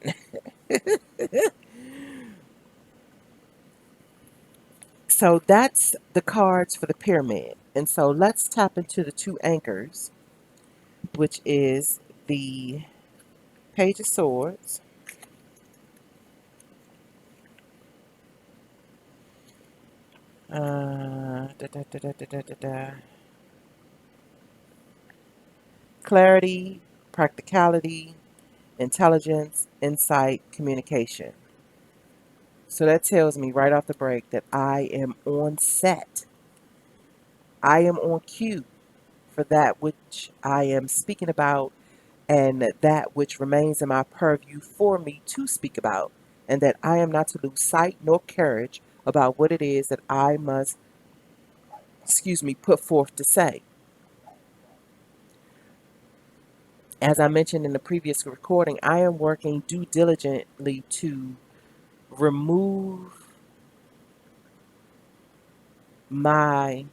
So that's the cards for the pyramid. And so let's tap into the two anchors, which is the Page of Swords, clarity, practicality, intelligence, insight, communication. So that tells me right off the break that I am on set. I am on cue for that which I am speaking about and that which remains in my purview for me to speak about, and that I am not to lose sight nor courage about what it is that I must, put forth to say. As I mentioned in the previous recording, I am working due diligently to remove my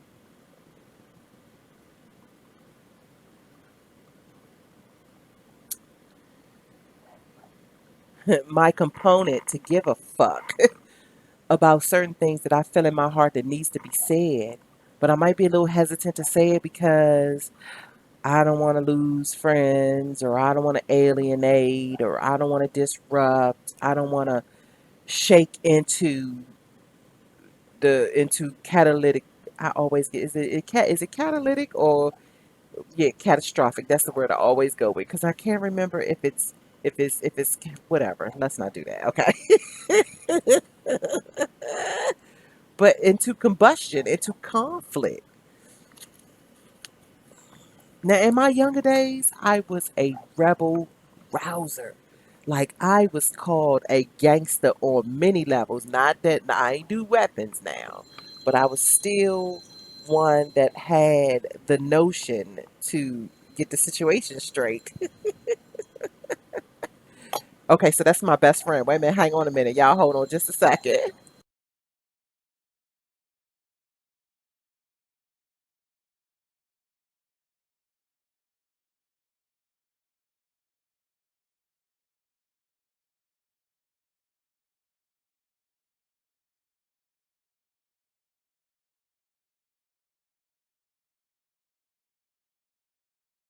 my component to give a fuck about certain things that I feel in my heart that needs to be said. But I might be a little hesitant to say it because I don't want to lose friends, or I don't want to alienate, or I don't want to disrupt. I don't want to shake into catalytic. I always get, is it catalytic or, yeah, catastrophic. That's the word I always go with because I can't remember if it's whatever. Let's not do that. Okay. But into combustion, into conflict. Now, in my younger days, I was a rebel rouser. Like, I was called a gangster on many levels. Not that I ain't do weapons now, but I was still one that had the notion to get the situation straight. Okay, so that's my best friend. Wait a minute, hang on a minute. Y'all hold on just a second.